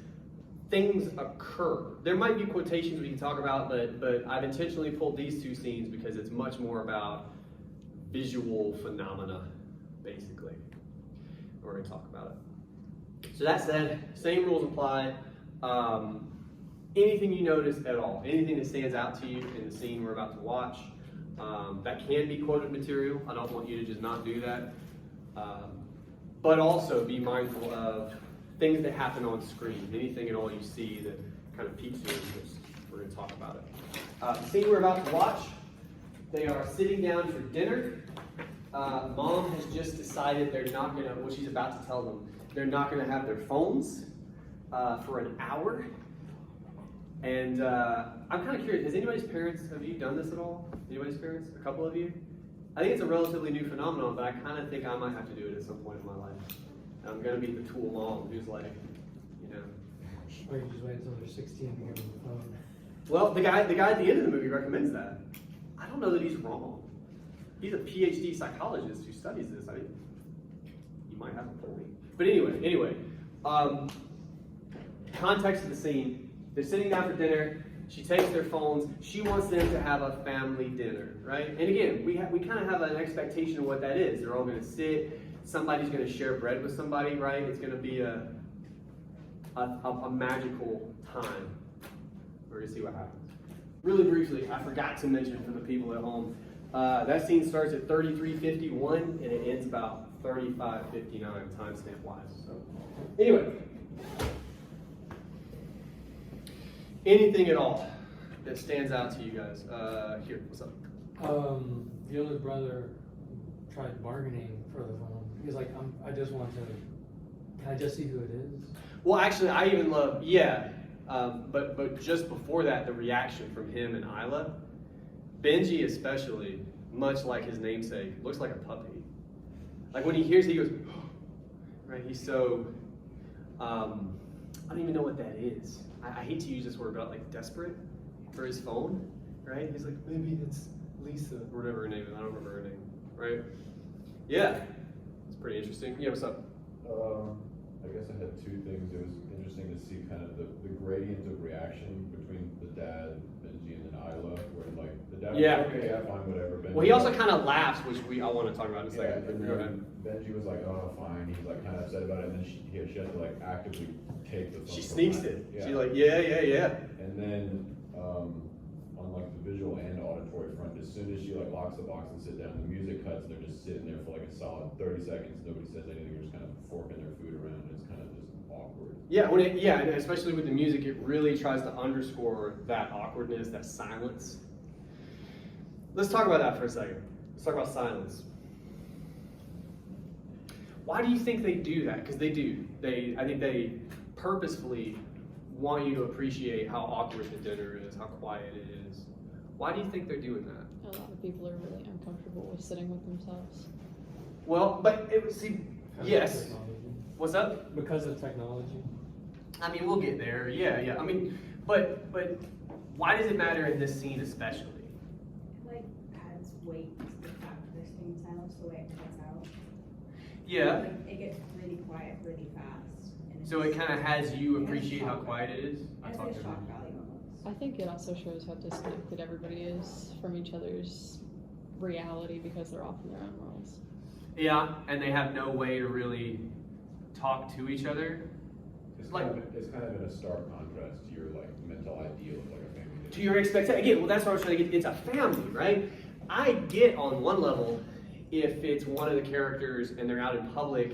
Speaker 1: things occur. There might be quotations we can talk about, but I've intentionally pulled these 2 scenes because it's much more about visual phenomena, basically. We're going to talk about it. So that said, same rules apply. Anything you notice at all, anything that stands out to you in the scene we're about to watch, that can be quoted material. I don't want you to just not do that. But also be mindful of things that happen on screen, anything at all you see that kind of piques your interest. We're going to talk about it. The scene we're about to watch, they are sitting down for dinner. Mom has just decided they're not going to, well, she's about to tell them, they're not going to have their phones for an hour. And I'm kind of curious, has anybody's parents, have you done this at all? Anybody's parents? A couple of you? I think it's a relatively new phenomenon, but I kind of think I might have to do it at some point in my life. And I'm going to be the tool mom who's like, you know.
Speaker 2: Or you just wait until they're 16 to get on the phone.
Speaker 1: Well, the guy at the end of the movie recommends that. I don't know that he's wrong. He's a PhD psychologist who studies this. I mean, you might have a point. But anyway, context of the scene. They're sitting down for dinner. She takes their phones. She wants them to have a family dinner, right? And again, we kind of have an expectation of what that is. They're all going to sit. Somebody's going to share bread with somebody, right? It's going to be a magical time. We're going to see what happens. Really briefly, I forgot to mention for the people at home, That scene starts at 33:51 and it ends about 35:59 timestamp wise. So, anyway, anything at all that stands out to you guys? Here, what's up?
Speaker 2: The older brother tried bargaining for the phone. He's like, I just want to, can I just see who it is?
Speaker 1: Well, actually, I even love, but just before that, the reaction from him and Isla, Benji especially, much like his namesake, looks like a puppy. Like when he hears, he goes, right? He's so, I don't even know what that is. I hate to use this word, but like desperate for his phone, right? He's like, maybe it's Lisa or whatever her name is. I don't remember her name, right? Yeah, it's pretty interesting. Yeah, what's up?
Speaker 4: I guess I had two things. It was interesting to see kind of the gradient of reaction between the dad, Benji, and then Isla, where like the dad was
Speaker 1: Yeah.
Speaker 4: like, okay, yeah, fine, whatever. Benji
Speaker 1: Well, he
Speaker 4: was
Speaker 1: also
Speaker 4: like-
Speaker 1: kind of laughs, which I want to talk about in a
Speaker 4: Yeah,
Speaker 1: second.
Speaker 4: and
Speaker 1: Go ahead.
Speaker 4: then Benji was like, oh, fine. He's like kind of upset about it, and then she had to like actively take the phone.
Speaker 1: She
Speaker 4: from
Speaker 1: sneaks
Speaker 4: him.
Speaker 1: it.
Speaker 4: Yeah.
Speaker 1: She's like, yeah.
Speaker 4: And then on like the visual and auditory front, as soon as she like locks the box and sit down, the music cuts. They're just sitting there for like a solid 30 seconds. Nobody says anything. They're just kind of forking their food around. It's kind of just awkward.
Speaker 1: Yeah, and especially with the music, it really tries to underscore that awkwardness, that silence. Let's talk about that for a second. Let's talk about silence. Why do you think they do that? Because they do. I think they purposefully want you to appreciate how awkward the dinner is, how quiet it is. Why do you think they're doing that?
Speaker 6: A lot of people are really uncomfortable with sitting with themselves.
Speaker 1: Well, but it was yes.
Speaker 2: Technology.
Speaker 1: What's up?
Speaker 2: Because of technology.
Speaker 1: I mean, we'll get there. Yeah. I mean, but why does it matter in this scene especially?
Speaker 7: Like adds weight to the fact that they're staying silent, the way it cuts out.
Speaker 1: Yeah.
Speaker 7: Like, it gets really quiet really fast. And
Speaker 1: So it
Speaker 7: it's-
Speaker 1: kind of has you
Speaker 7: it has
Speaker 1: appreciate how
Speaker 7: shock
Speaker 1: quiet it is. I
Speaker 7: It's
Speaker 1: talked
Speaker 7: like
Speaker 1: to
Speaker 7: shock
Speaker 1: him.
Speaker 7: value almost.
Speaker 6: I think it also shows how disconnected everybody is from each other's reality because they're off in their own worlds.
Speaker 1: Yeah, and they have no way to really talk to each other.
Speaker 4: It's
Speaker 1: Like-
Speaker 4: it's kind of in a stark contrast to your like mental ideal of like a family.
Speaker 1: To your expectation. Again, well, that's what I was trying to get. It's a family, right? I get on one level if it's one of the characters and they're out in public.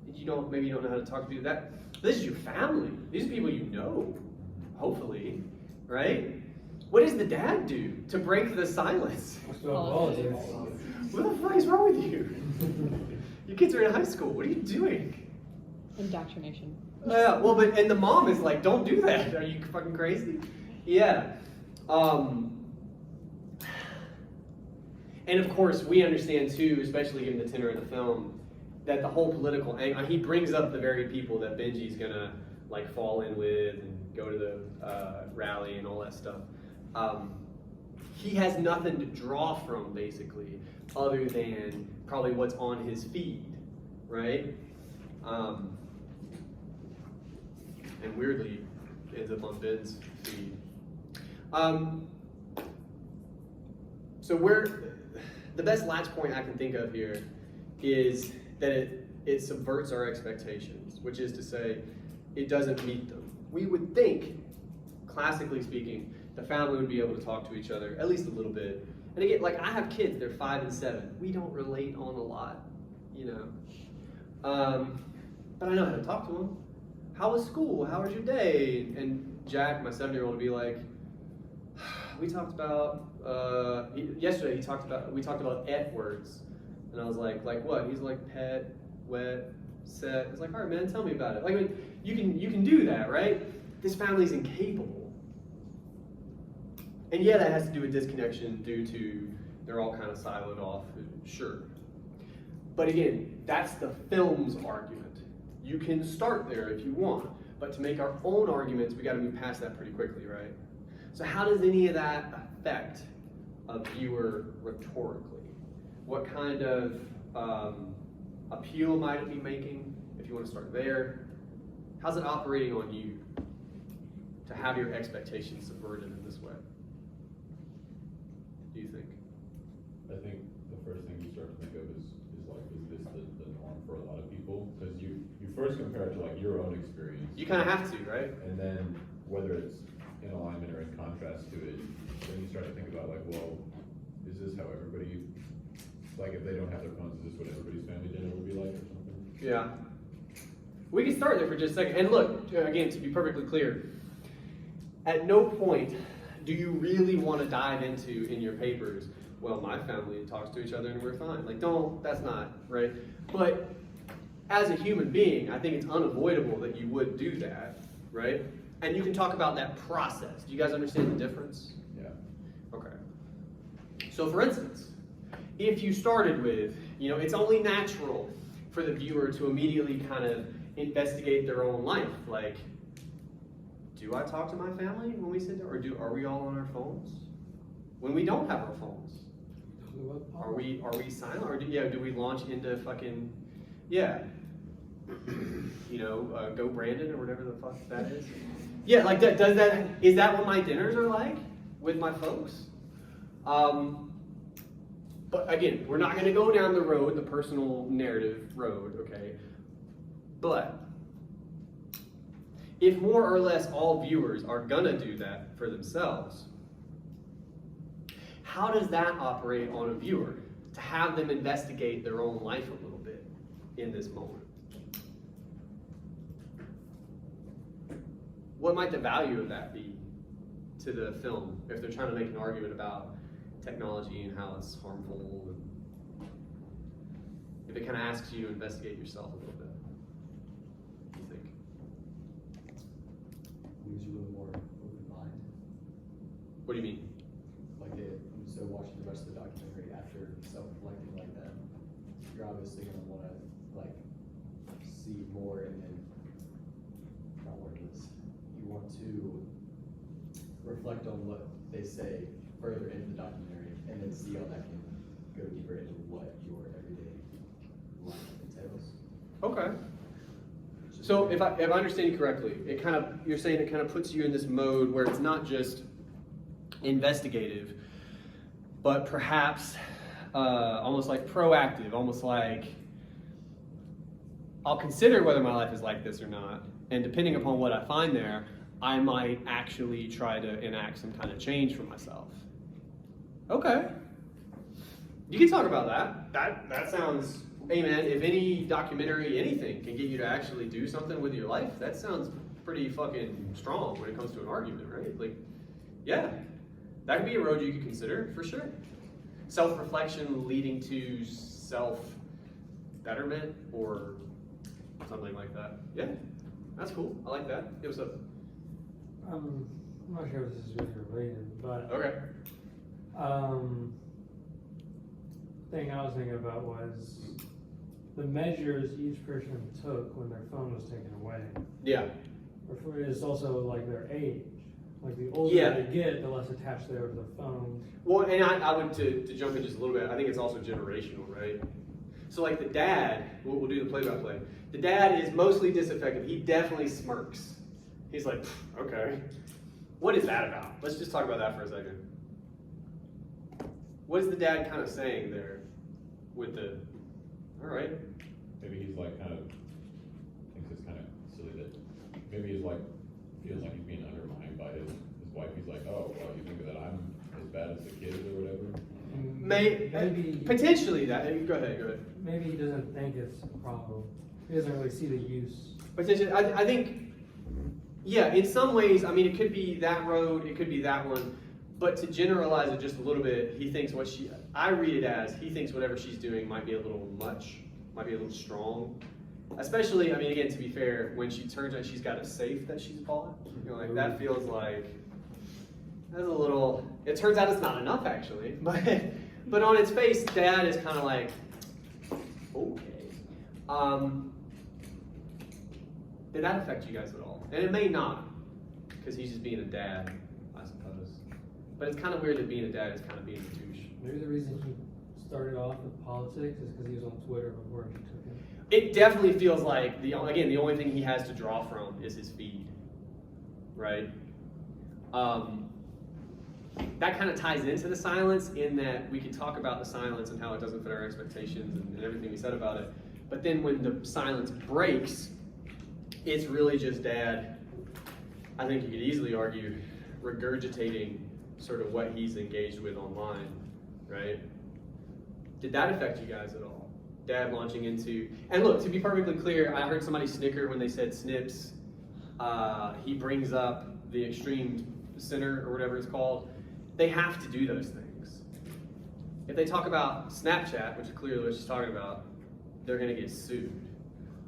Speaker 1: Maybe you don't know how to talk to people. This is your family. These are people you know. Hopefully, right? What does the dad do to break the silence?
Speaker 2: So apologize.
Speaker 1: What the fuck is wrong with you? Your kids are in high school. What are you doing?
Speaker 6: Indoctrination.
Speaker 1: Well, and the mom is like, "Don't do that. Are you fucking crazy?" Yeah. And of course, we understand too, especially given the tenor of the film, that the whole political angle. He brings up the very people that Benji's gonna like fall in with and go to the rally and all that stuff. He has nothing to draw from basically, other than probably what's on his feed, right? And weirdly, ends up on Ben's feed. So the best latch point I can think of here is that it subverts our expectations, which is to say, it doesn't meet them. We would think, classically speaking, the family would be able to talk to each other at least a little bit. And again, like I have kids, they're 5 and 7. We don't relate on a lot, you know. But I know how to talk to them. How was school? How was your day? And Jack, my 7-year-old, would be like, we talked about, yesterday we talked about F words. And I was like what? He's like pet, wet, set. It's like, all right, man, tell me about it. Like, I mean, you can do that, right? This family's incapable. And yeah, that has to do with disconnection due to they're all kind of siloed off, sure. But again, that's the film's argument. You can start there if you want, but to make our own arguments, we got to move past that pretty quickly, right? So how does any of that affect a viewer rhetorically? What kind of appeal might it be making, if you want to start there? How's it operating on you to have your expectations subverted in this way? Do you think?
Speaker 4: I think the first thing you start to think of is this the norm for a lot of people? Because you first compare it to like your own experience.
Speaker 1: You kind of have to, right?
Speaker 4: And then whether it's in alignment or in contrast to it, then you start to think about like, well, is this how everybody, like, if they don't have their phones, is this what everybody's family dinner would be like or something?
Speaker 1: Yeah. We can start there for just a second. And look, again, to be perfectly clear, at no point do you really want to dive into in your papers, well, my family talks to each other and we're fine. Like, that's not, right? But as a human being, I think it's unavoidable that you would do that, right? And you can talk about that process. Do you guys understand the difference?
Speaker 4: Yeah.
Speaker 1: Okay. So for instance, if you started with, it's only natural for the viewer to immediately kind of investigate their own life. Like, do I talk to my family when we sit there, or are we all on our phones? When we don't have our phones, are we silent, or do we launch into fucking, go Brandon or whatever the fuck that is? Yeah, like is that what my dinners are like with my folks? But again, we're not going to go down the personal narrative road, okay? But if more or less all viewers are going to do that for themselves, how does that operate on a viewer to have them investigate their own life a little bit in this moment? What might the value of that be to the film if they're trying to make an argument about technology and how it's harmful, and if it kind of asks you to investigate yourself a little bit? What do you think?
Speaker 3: Leaves you a little more open mind.
Speaker 1: What do you mean?
Speaker 3: So watching the rest of the documentary after self-reflecting like that, you're obviously gonna wanna see more, and then not wordless. You want to reflect on what they say further into the documentary, and then see how that can go deeper into what your everyday life entails.
Speaker 1: Okay. So if I understand you correctly, you're saying it kind of puts you in this mode where it's not just investigative, but perhaps almost like proactive, almost like I'll consider whether my life is like this or not, and depending upon what I find there, I might actually try to enact some kind of change for myself. Okay. You can talk about that. That sounds, hey man, if any documentary, anything can get you to actually do something with your life, that sounds pretty fucking strong when it comes to an argument, right? Like, yeah, that could be a road you could consider, for sure. Self-reflection leading to self-betterment or something like that. Yeah, that's cool. I like that. It was a...
Speaker 2: I'm not sure if this is really related, but
Speaker 1: Okay.
Speaker 2: Thing I was thinking about was the measures each person took when their phone was taken away.
Speaker 1: Yeah.
Speaker 2: It's also like their age. Like the older they get, the less attached they are to the phone.
Speaker 1: Well, and I would, to jump in just a little bit, I think it's also generational, right? So like the dad, we'll do the play-by-play. The dad is mostly disaffected. He definitely smirks. He's like, okay. What is that about? Let's just talk about that for a second. What is the dad kind of saying there with the, all right.
Speaker 4: Maybe he's like kind of, thinks it's kind of silly that, maybe he's like, feels like he's being undermined by his wife. He's like, oh, well, you think that I'm as bad as the kids or whatever?
Speaker 2: Maybe
Speaker 1: Potentially that, go ahead.
Speaker 2: Maybe he doesn't think it's a problem. He doesn't really see the use.
Speaker 1: Potentially, I think, yeah, in some ways, I mean, it could be that road, it could be that one, but to generalize it just a little bit, he thinks I read it as, he thinks whatever she's doing might be a little much, might be a little strong. Especially, I mean, again, to be fair, when she turns out she's got a safe that she's bought, like, that feels like, that's a little, it turns out it's not enough, actually, but on its face, dad is kind of like, okay. Did that affect you guys at all? And it may not, because he's just being a dad, I suppose. But it's kind of weird that being a dad is kind of being a douche.
Speaker 2: Maybe the reason he started off with politics is because he was on Twitter before he took it.
Speaker 1: It definitely feels like, the only thing he has to draw from is his feed, right? That kind of ties into the silence in that we can talk about the silence and how it doesn't fit our expectations and everything we said about it. But then when the silence breaks, it's really just dad, I think you could easily argue, regurgitating sort of what he's engaged with online. right? Did that affect you guys at all? Dad launching into, and look, to be perfectly clear, I heard somebody snicker when they said snips. He brings up the extreme center or whatever it's called. They have to do those things. If they talk about Snapchat, which is clearly what she's talking about, they're gonna get sued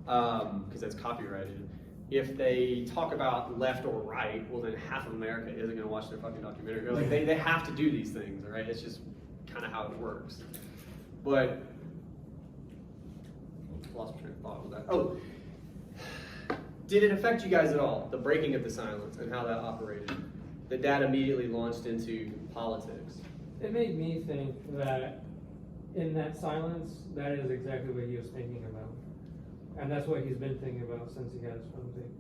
Speaker 1: because that's copyrighted. If they talk about left or right, well then half of America isn't gonna watch their fucking documentary. Like they have to do these things, all right? It's just kind of how it works. But lost my train of thought with that. Oh, did it affect you guys at all? The breaking of the silence and how that operated. The dad immediately launched into politics.
Speaker 2: It made me think that in that silence, that is exactly what he was thinking about. And that's what he's been thinking about since he got his phone taken.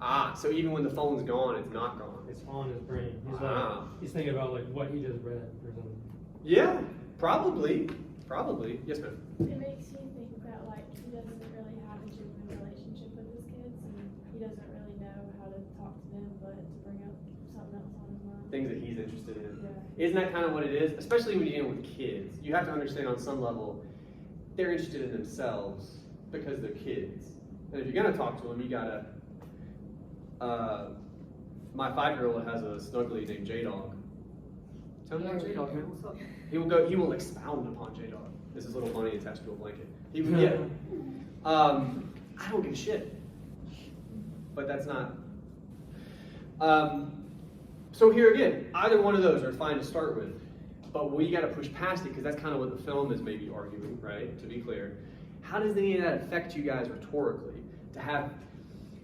Speaker 1: Ah, so even when the phone's gone, it's not gone.
Speaker 2: It's on his brain. He's
Speaker 1: Ah.
Speaker 2: like, he's thinking about like what he just read or something.
Speaker 1: Yeah, probably. Probably. Yes, ma'am.
Speaker 5: It makes you think that like he doesn't really have a genuine relationship with his kids, and he doesn't really know how to talk to them, but to bring up something else on his mind.
Speaker 1: Things that he's interested in.
Speaker 5: Yeah.
Speaker 1: Isn't that kind of what it is? Especially when you're dealing with kids. You have to understand on some level, they're interested in themselves because they're kids. And if you're gonna talk to them, you gotta. My 5-year-old has a snuggly named J-Dog. Tell me about J-Dog, man. What's up? He will expound upon J-Dog. This is little bunny attached to a blanket. He would, yeah. I don't give a shit. But that's not. So here again, either one of those are fine to start with, but we got to push past it because that's kind of what the film is maybe arguing, right? To be clear, how does any of that affect you guys rhetorically? To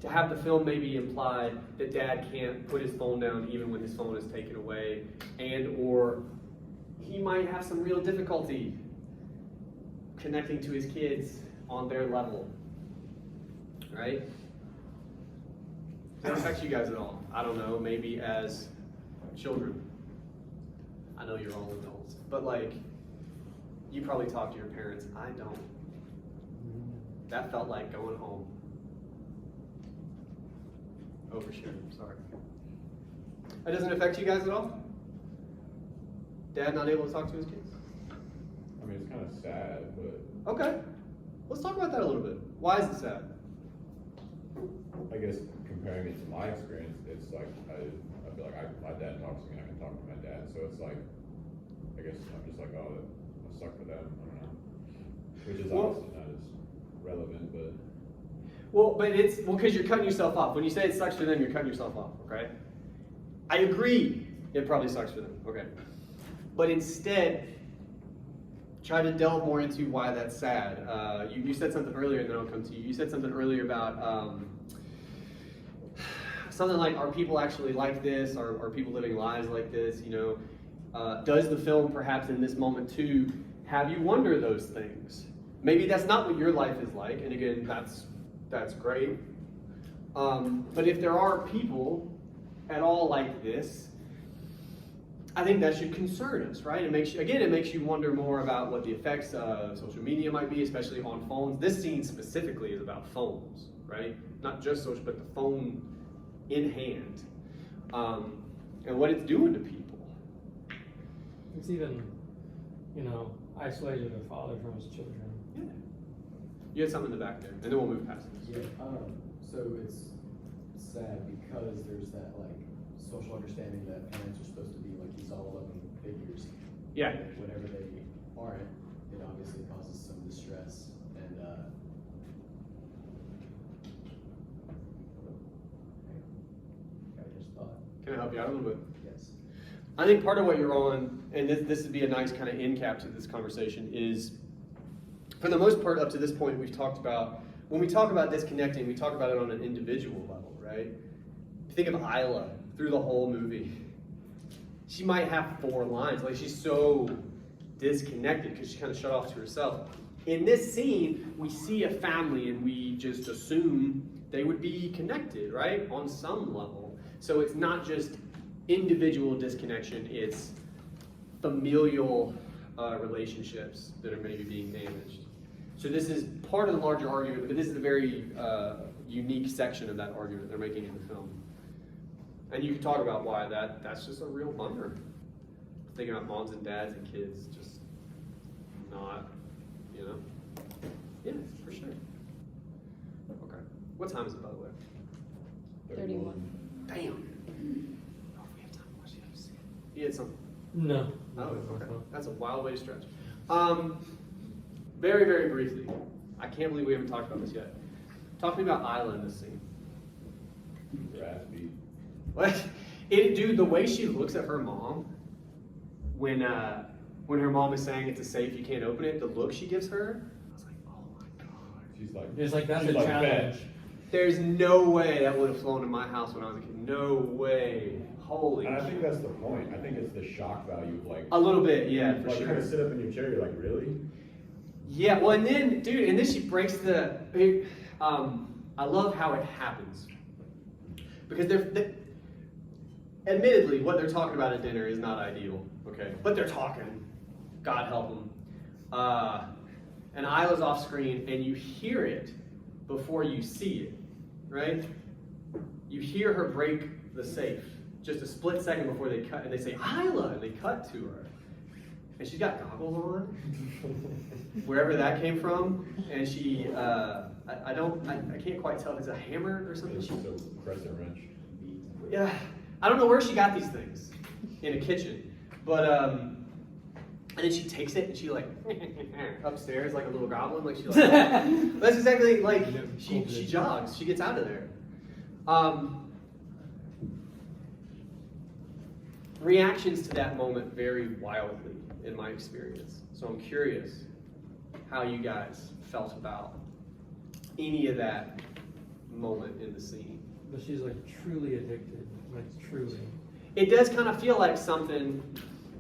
Speaker 1: have the film maybe imply that dad can't put his phone down even when his phone is taken away, and or he might have some real difficulty connecting to his kids on their level, right? Does that affect you guys at all? I don't know, maybe as children. I know you're all adults, but like, you probably talk to your parents. I don't. That felt like going home. Overshare, sorry. That doesn't affect you guys at all? Dad not able to talk to his kids?
Speaker 4: I mean, it's kind of sad, but
Speaker 1: Okay. Let's talk about that a little bit. Why is it sad?
Speaker 4: I guess comparing it to my experience, it's like, I feel like my dad talks to me, I can talk to my dad, so it's like, I guess I'm just like, oh, that suck for them, I don't know. Which is
Speaker 1: Well-
Speaker 4: obviously not as relevant, but.
Speaker 1: Well, but it's, because you're cutting yourself off. When you say it sucks for them, you're cutting yourself off, okay? I agree, it probably sucks for them, okay? But instead, try to delve more into why that's sad. You said something earlier, and then I'll come to you. You said something earlier about something like, are people actually like this? Are people living lives like this? You know, does the film perhaps in this moment too have you wonder those things? Maybe that's not what your life is like, and again, that's great. But if there are people at all like this, I think that should concern us, right? It makes you wonder more about what the effects of social media might be, especially on phones. This scene specifically is about phones, right? Not just social, but the phone in hand, and what it's doing to people.
Speaker 2: It's even, you know, isolated a father from his children.
Speaker 1: Yeah. You had something in the back there, and then we'll move past this.
Speaker 3: Yeah, so it's sad because there's that like social understanding that parents are supposed to be like these all-loving figures.
Speaker 1: Yeah.
Speaker 3: And whenever they aren't, it obviously causes some distress and I just thought,
Speaker 1: Can I help you out a little bit?
Speaker 3: yes.
Speaker 1: I think part of what you're on, and this would be a nice kind of end cap to this conversation, is for the most part up to this point we've talked about, when we talk about disconnecting, we talk about it on an individual level, right? Think of Isla through the whole movie. She might have 4 lines, like she's so disconnected because she's kind of shut off to herself. In this scene, we see a family and we just assume they would be connected, right? On some level. So it's not just individual disconnection, it's familial relationships that are maybe being damaged. So this is part of the larger argument, but this is a very unique section of that argument they're making in the film. And you can talk about why that's just a real bummer thinking about moms and dads and kids, just not, you know? Yeah, for sure. Okay. What time is it, by the way?
Speaker 6: 31.
Speaker 1: Damn. Oh, we have time to watch the other scene. You had something?
Speaker 2: No.
Speaker 1: Oh, okay. That's a wild way to stretch. Very, very briefly, I can't believe we haven't talked about this yet. Talk to me about Isla in this scene.
Speaker 4: Your ass beat.
Speaker 1: What? Dude, the way she looks at her mom when her mom is saying it's a safe, you can't open it, the look she gives her, I was like, oh my god.
Speaker 4: She's like,
Speaker 2: It's like, that's
Speaker 4: she's
Speaker 2: a
Speaker 4: like,
Speaker 2: challenge.
Speaker 4: "Bet."
Speaker 1: There's no way that would have flown in my house when I was a kid. No way. Holy.
Speaker 4: And I think that's the point. I think it's the shock value of like,
Speaker 1: A little bit, yeah, for
Speaker 4: like
Speaker 1: sure.
Speaker 4: kind of sit up in your chair. You're like, really?
Speaker 1: Yeah, well, and then, dude, and then she breaks the. I love how it happens because admittedly, what they're talking about at dinner is not ideal. Okay, but they're talking. God help them. And Isla's off screen, and you hear it before you see it, right? You hear her break the safe just a split second before they cut, and they say Isla, and they cut to her, and she's got goggles on. Wherever that came from, and she, I can't quite tell if it's a hammer or something.
Speaker 4: It's
Speaker 1: She,
Speaker 4: a crescent wrench.
Speaker 1: yeah, I don't know where she got these things in a kitchen, but and then she takes it and she like upstairs like a little goblin, like she like that's exactly like she jogs, she gets out of there. Reactions to that moment vary wildly in my experience, so I'm curious how you guys felt about any of that moment in the scene.
Speaker 2: But she's like truly addicted, like truly.
Speaker 1: It does kind of feel like something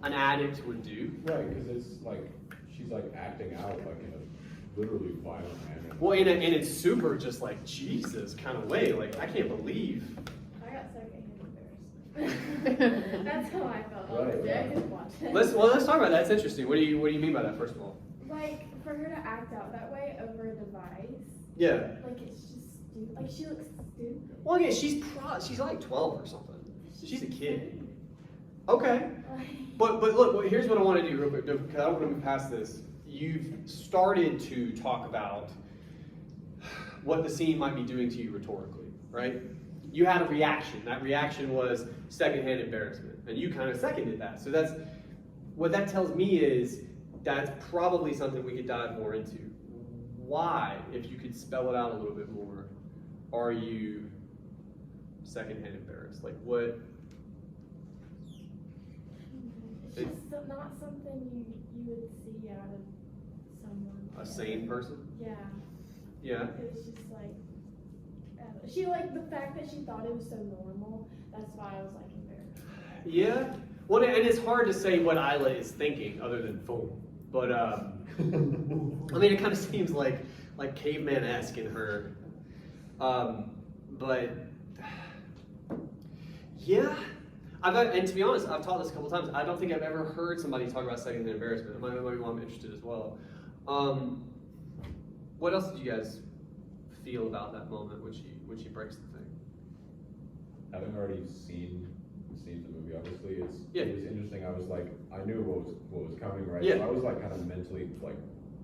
Speaker 1: an addict would do.
Speaker 4: Right, because it's like she's like acting out like in a literally violent manner.
Speaker 1: Well, in it's super just like Jesus kind of way. Like I can't believe.
Speaker 5: I got secondhand embarrassed. That's how I felt.
Speaker 4: Right,
Speaker 5: I
Speaker 4: right.
Speaker 5: couldn't watch it.
Speaker 1: Let's talk about that. That's interesting. What do you mean by that? First of all.
Speaker 5: Like, for her to act out that way over a device,
Speaker 1: Yeah.
Speaker 5: like, it's just stupid. Like, she looks stupid.
Speaker 1: Well, again, she's like 12 or something. She's a kid. Okay.
Speaker 5: Like,
Speaker 1: But look, here's what I want to do real quick, because I don't want to move past this. You've started to talk about what the scene might be doing to you rhetorically, right? You had a reaction. That reaction was secondhand embarrassment, and you kind of seconded that. So that's what that tells me is that's probably something we could dive more into. Why, if you could spell it out a little bit more, are you secondhand embarrassed? Like what?
Speaker 5: it's just not something you would see out of someone.
Speaker 1: A sane person?
Speaker 5: Yeah.
Speaker 1: Yeah.
Speaker 5: It's just like, she, like, the fact that she thought it was so normal, that's why I was, like, embarrassed.
Speaker 1: Yeah. Well, and it's hard to say what Isla is thinking other than boom. But I mean, it kind of seems like caveman-esque in her. But yeah, and to be honest, I've taught this a couple times. I don't think I've ever heard somebody talk about secondhand embarrassment. It might be why I'm interested as well. What else did you guys feel about that moment when she breaks the thing?
Speaker 4: Having already seen the movie, obviously, it was interesting. I was like, I knew what was coming, right?
Speaker 1: Yeah.
Speaker 4: So I was like kind of mentally like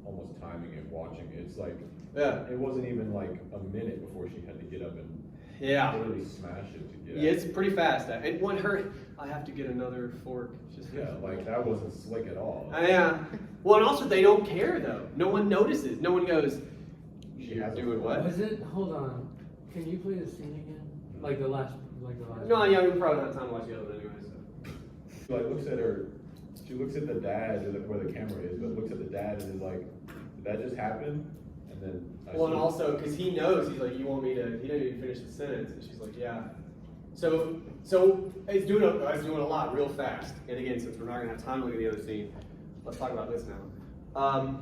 Speaker 4: almost timing it, watching it. It's like
Speaker 1: Yeah.
Speaker 4: it wasn't even like a minute before she had to get up and
Speaker 1: Yeah.
Speaker 4: literally smash it to get
Speaker 1: Yeah,
Speaker 4: out.
Speaker 1: it's pretty fast. And when I have to get another fork. Just
Speaker 4: Yeah, like that wasn't slick at all.
Speaker 1: Yeah. Well, and also they don't care though. No one notices. No one goes,
Speaker 4: She
Speaker 1: "You're
Speaker 4: has a
Speaker 1: doing
Speaker 4: fork."
Speaker 1: what?"
Speaker 2: Was it? Hold on. Can you play the scene again? Like the last.
Speaker 1: No, yeah, we probably don't have time to watch the other one anyway. So.
Speaker 4: She like looks at her. She looks at the dad where the camera is, but looks at the dad and is like, "Did that just happen?" And then
Speaker 1: Well, and also because he knows, he's like, "You want me to?" He didn't even finish the sentence, and she's like, "Yeah." So it's doing a lot real fast. And again, since we're not gonna have time to look at the other scene, let's talk about this now.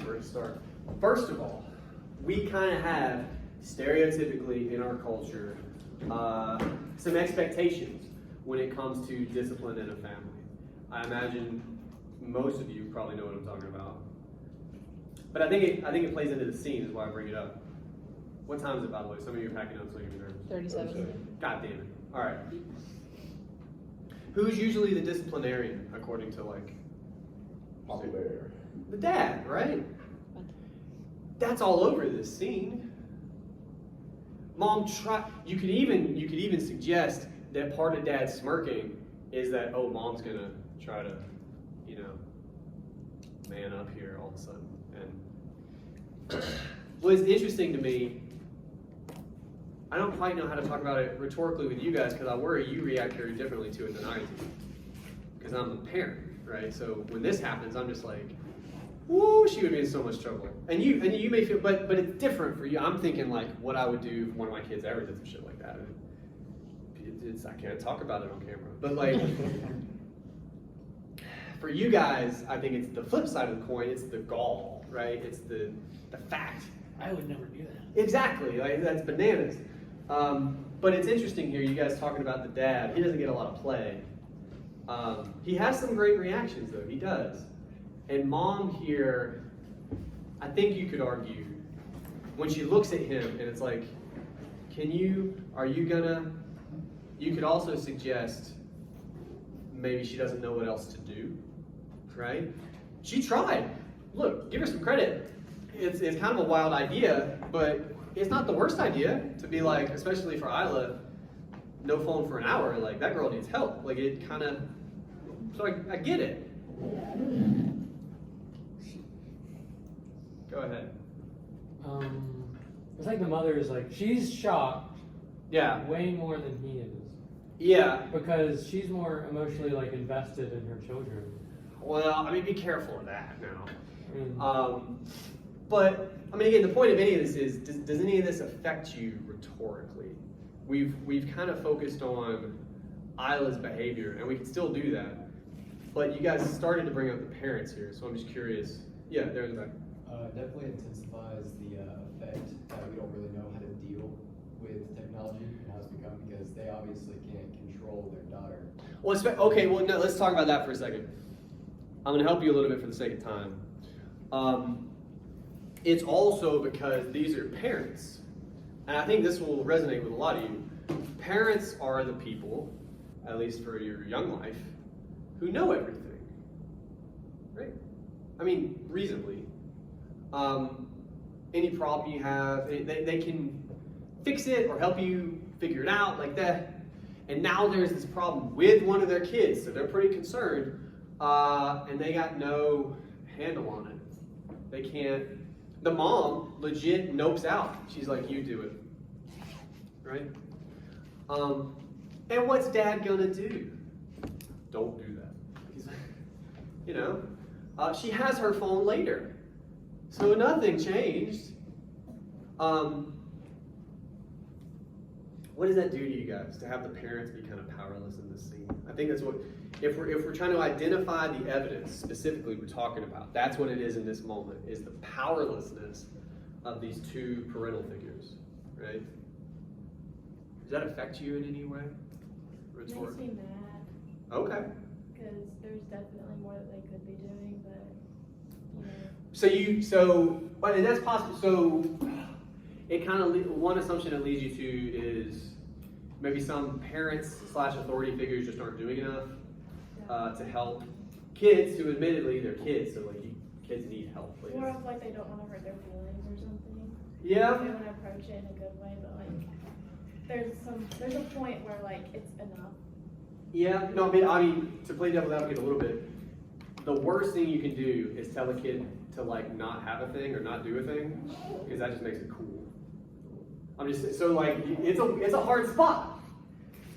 Speaker 1: Where to start? First of all, we kind of have stereotypically in our culture some expectations when it comes to discipline in a family. I imagine most of you probably know what I'm talking about. But I think it plays into the scene is why I bring it up. What time is it, by the way? Some of you are packing up, so you're nervous.
Speaker 6: 37.
Speaker 1: God damn it. All right. Who's usually the disciplinarian, according to like
Speaker 4: Papa Bear.
Speaker 1: the dad, right? That's all over this scene. Mom you could even suggest that part of Dad's smirking is that, oh, Mom's gonna try to, you know, man up here all of a sudden. And what's interesting to me, I don't quite know how to talk about it rhetorically with you guys because I worry you react very differently to it than I do. Because I'm a parent, right? So when this happens, I'm just like, woo, she would be in so much trouble. And you may feel, but it's different for you. I'm thinking like what I would do if one of my kids ever did some shit like that. And I can't talk about it on camera. But like, for you guys, I think it's the flip side of the coin. It's the gall, right? It's the fact.
Speaker 2: I would never do that.
Speaker 1: Exactly, like that's bananas. But it's interesting here, you guys talking about the dad. He doesn't get a lot of play. He has some great reactions though, he does. And Mom here, I think you could argue, when she looks at him and it's like, you could also suggest maybe she doesn't know what else to do, right? She tried. Look, give her some credit. It's kind of a wild idea, but it's not the worst idea to be like, especially for Isla, no phone for an hour. Like, that girl needs help. Like, it kind of, so I get it. Go ahead.
Speaker 2: It's like the mother is like, she's shocked
Speaker 1: Yeah.
Speaker 2: way more than he is.
Speaker 1: Yeah.
Speaker 2: Because she's more emotionally like invested in her children.
Speaker 1: Well, I mean, be careful of that now.
Speaker 2: I mean,
Speaker 1: But I mean, again, the point of any of this is, does any of this affect you rhetorically? We've kind of focused on Isla's behavior, and we can still do that. But you guys started to bring up the parents here, so I'm just curious. Yeah, there in the back.
Speaker 3: Definitely intensifies the effect that we don't really know how to deal with technology and how it's become, because they obviously can't control their daughter.
Speaker 1: Well, okay. Well, no. Let's talk about that for a second. I'm going to help you a little bit for the sake of time. It's also because these are parents, and I think this will resonate with a lot of you. Parents are the people, at least for your young life, who know everything, right? I mean, reasonably. Any problem you have, they can fix it or help you figure it out like that. And now there's this problem with one of their kids, so they're pretty concerned, and they got no handle on it. They can't. The mom legit nopes out. She's like, you do it. Right? And what's dad gonna do? Don't do that. You know? She has her phone later. So nothing changed. What does that do to you guys, to have the parents be kind of powerless in this scene? I think that's what, if we're trying to identify the evidence specifically we're talking about, that's what it is in this moment, is the powerlessness of these two parental figures, right? Does that affect you in any way?
Speaker 5: Makes me mad,
Speaker 1: Okay.
Speaker 5: because there's definitely more that they could be doing, but, you know.
Speaker 1: And that's possible. So it kind of, one assumption it leads you to is maybe some parents / authority figures just aren't doing enough to help kids who admittedly they're kids, so like kids need help. Like,
Speaker 5: More of like they don't want to hurt their feelings or something.
Speaker 1: yeah.
Speaker 5: They want to approach it in a good way, but like, there's a point where like it's enough.
Speaker 1: Yeah. No, I mean, to play devil's advocate a little bit, the worst thing you can do is tell a kid to like not have a thing or not do a thing, because that just makes it cool. I'm just so like it's a hard spot.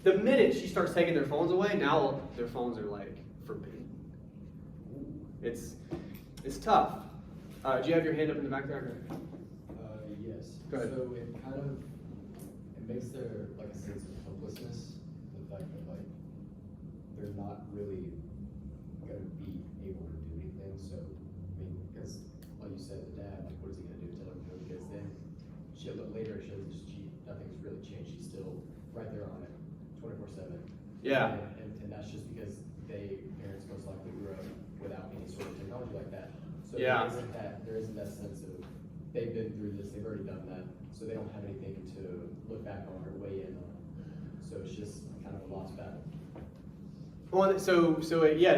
Speaker 1: The minute she starts taking their phones away, now their phones are like forbidden. It's tough. Do you have your hand up in the back there?
Speaker 3: Yes.
Speaker 1: Go ahead.
Speaker 3: So it kind of, it makes there like a sense of hopelessness, the fact that like they're not really gonna be able to do anything. So I mean, because like you said, the dad, like what is he gonna do? Tell her no? Because then she'll look later, she'll just nothing's really changed. She's still right there on it, 24/7.
Speaker 1: Yeah.
Speaker 3: And that's just because parents most likely grew up without any sort of technology like that. So
Speaker 1: Yeah.
Speaker 3: there isn't that sense of they've been through this, they've already done that, so they don't have anything to look back on or weigh in on. So it's just kind of a lost battle.
Speaker 1: Well, it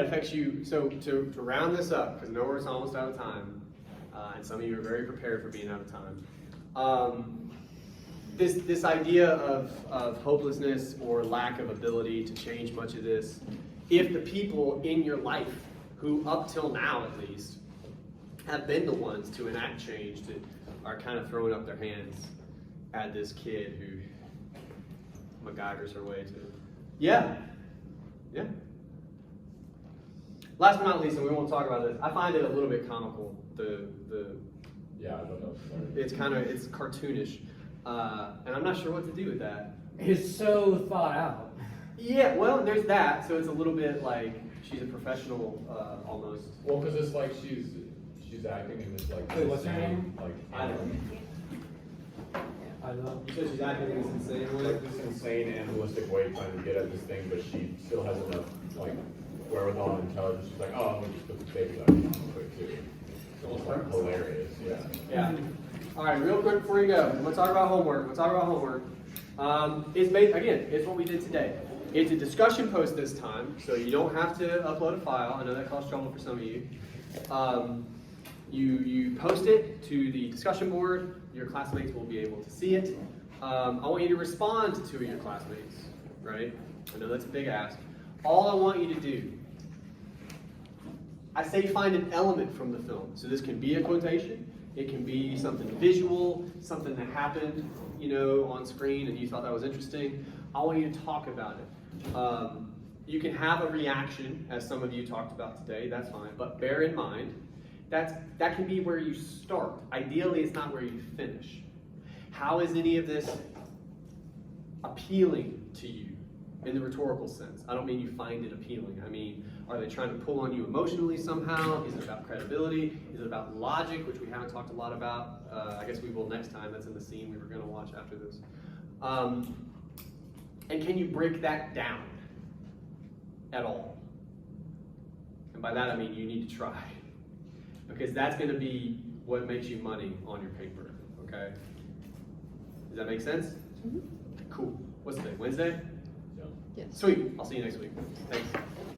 Speaker 1: affects you. So to round this up, because I know we're almost out of time, and some of you are very prepared for being out of time. This idea of hopelessness or lack of ability to change much of this, if the people in your life who up till now at least have been the ones to enact change, that are kind of throwing up their hands at this kid who MacGyver's her way to. Yeah. Last but not least, and we won't talk about this, I find it a little bit comical.
Speaker 4: Yeah, I don't know.
Speaker 1: It's cartoonish, and I'm not sure what to do with that.
Speaker 2: It's so thought out.
Speaker 1: Yeah, well, there's that. So it's a little bit like she's a professional, almost.
Speaker 4: Well, because it's like she's acting in this like.
Speaker 2: Wait, what's her
Speaker 4: insane,
Speaker 2: name?
Speaker 4: Like,
Speaker 1: I don't know.
Speaker 2: I love.
Speaker 1: You said she's acting in this insane way.
Speaker 4: like this insane animalistic way trying to get at this thing, but she still has enough like wherewithal and intelligence. She's like, oh, I'm gonna just put the baby on real quick too. So it's like hilarious, yeah.
Speaker 1: Yeah. All right, real quick before you go, we'll talk about homework. It's what we did today. It's a discussion post this time, so you don't have to upload a file. I know that caused trouble for some of you. You post it to the discussion board. Your classmates will be able to see it. I want you to respond to 2 of your classmates, right? I know that's a big ask. All I want you to do, I say find an element from the film. So this can be a quotation. It can be something visual, something that happened, on screen and you thought that was interesting. I want you to talk about it. You can have a reaction, as some of you talked about today, that's fine, but bear in mind, that can be where you start. Ideally, it's not where you finish. How is any of this appealing to you in the rhetorical sense? I don't mean you find it appealing. I mean, are they trying to pull on you emotionally somehow? Is it about credibility? Is it about logic, which we haven't talked a lot about? I guess we will next time. That's in the scene we were going to watch after this. And can you break that down at all? And by that I mean you need to try. Because that's going to be what makes you money on your paper, okay? Does that make sense?
Speaker 6: Mhm.
Speaker 1: Cool. What's the day? Wednesday?
Speaker 4: Yeah.
Speaker 6: Yes.
Speaker 1: Sweet. I'll see you next week. Thanks.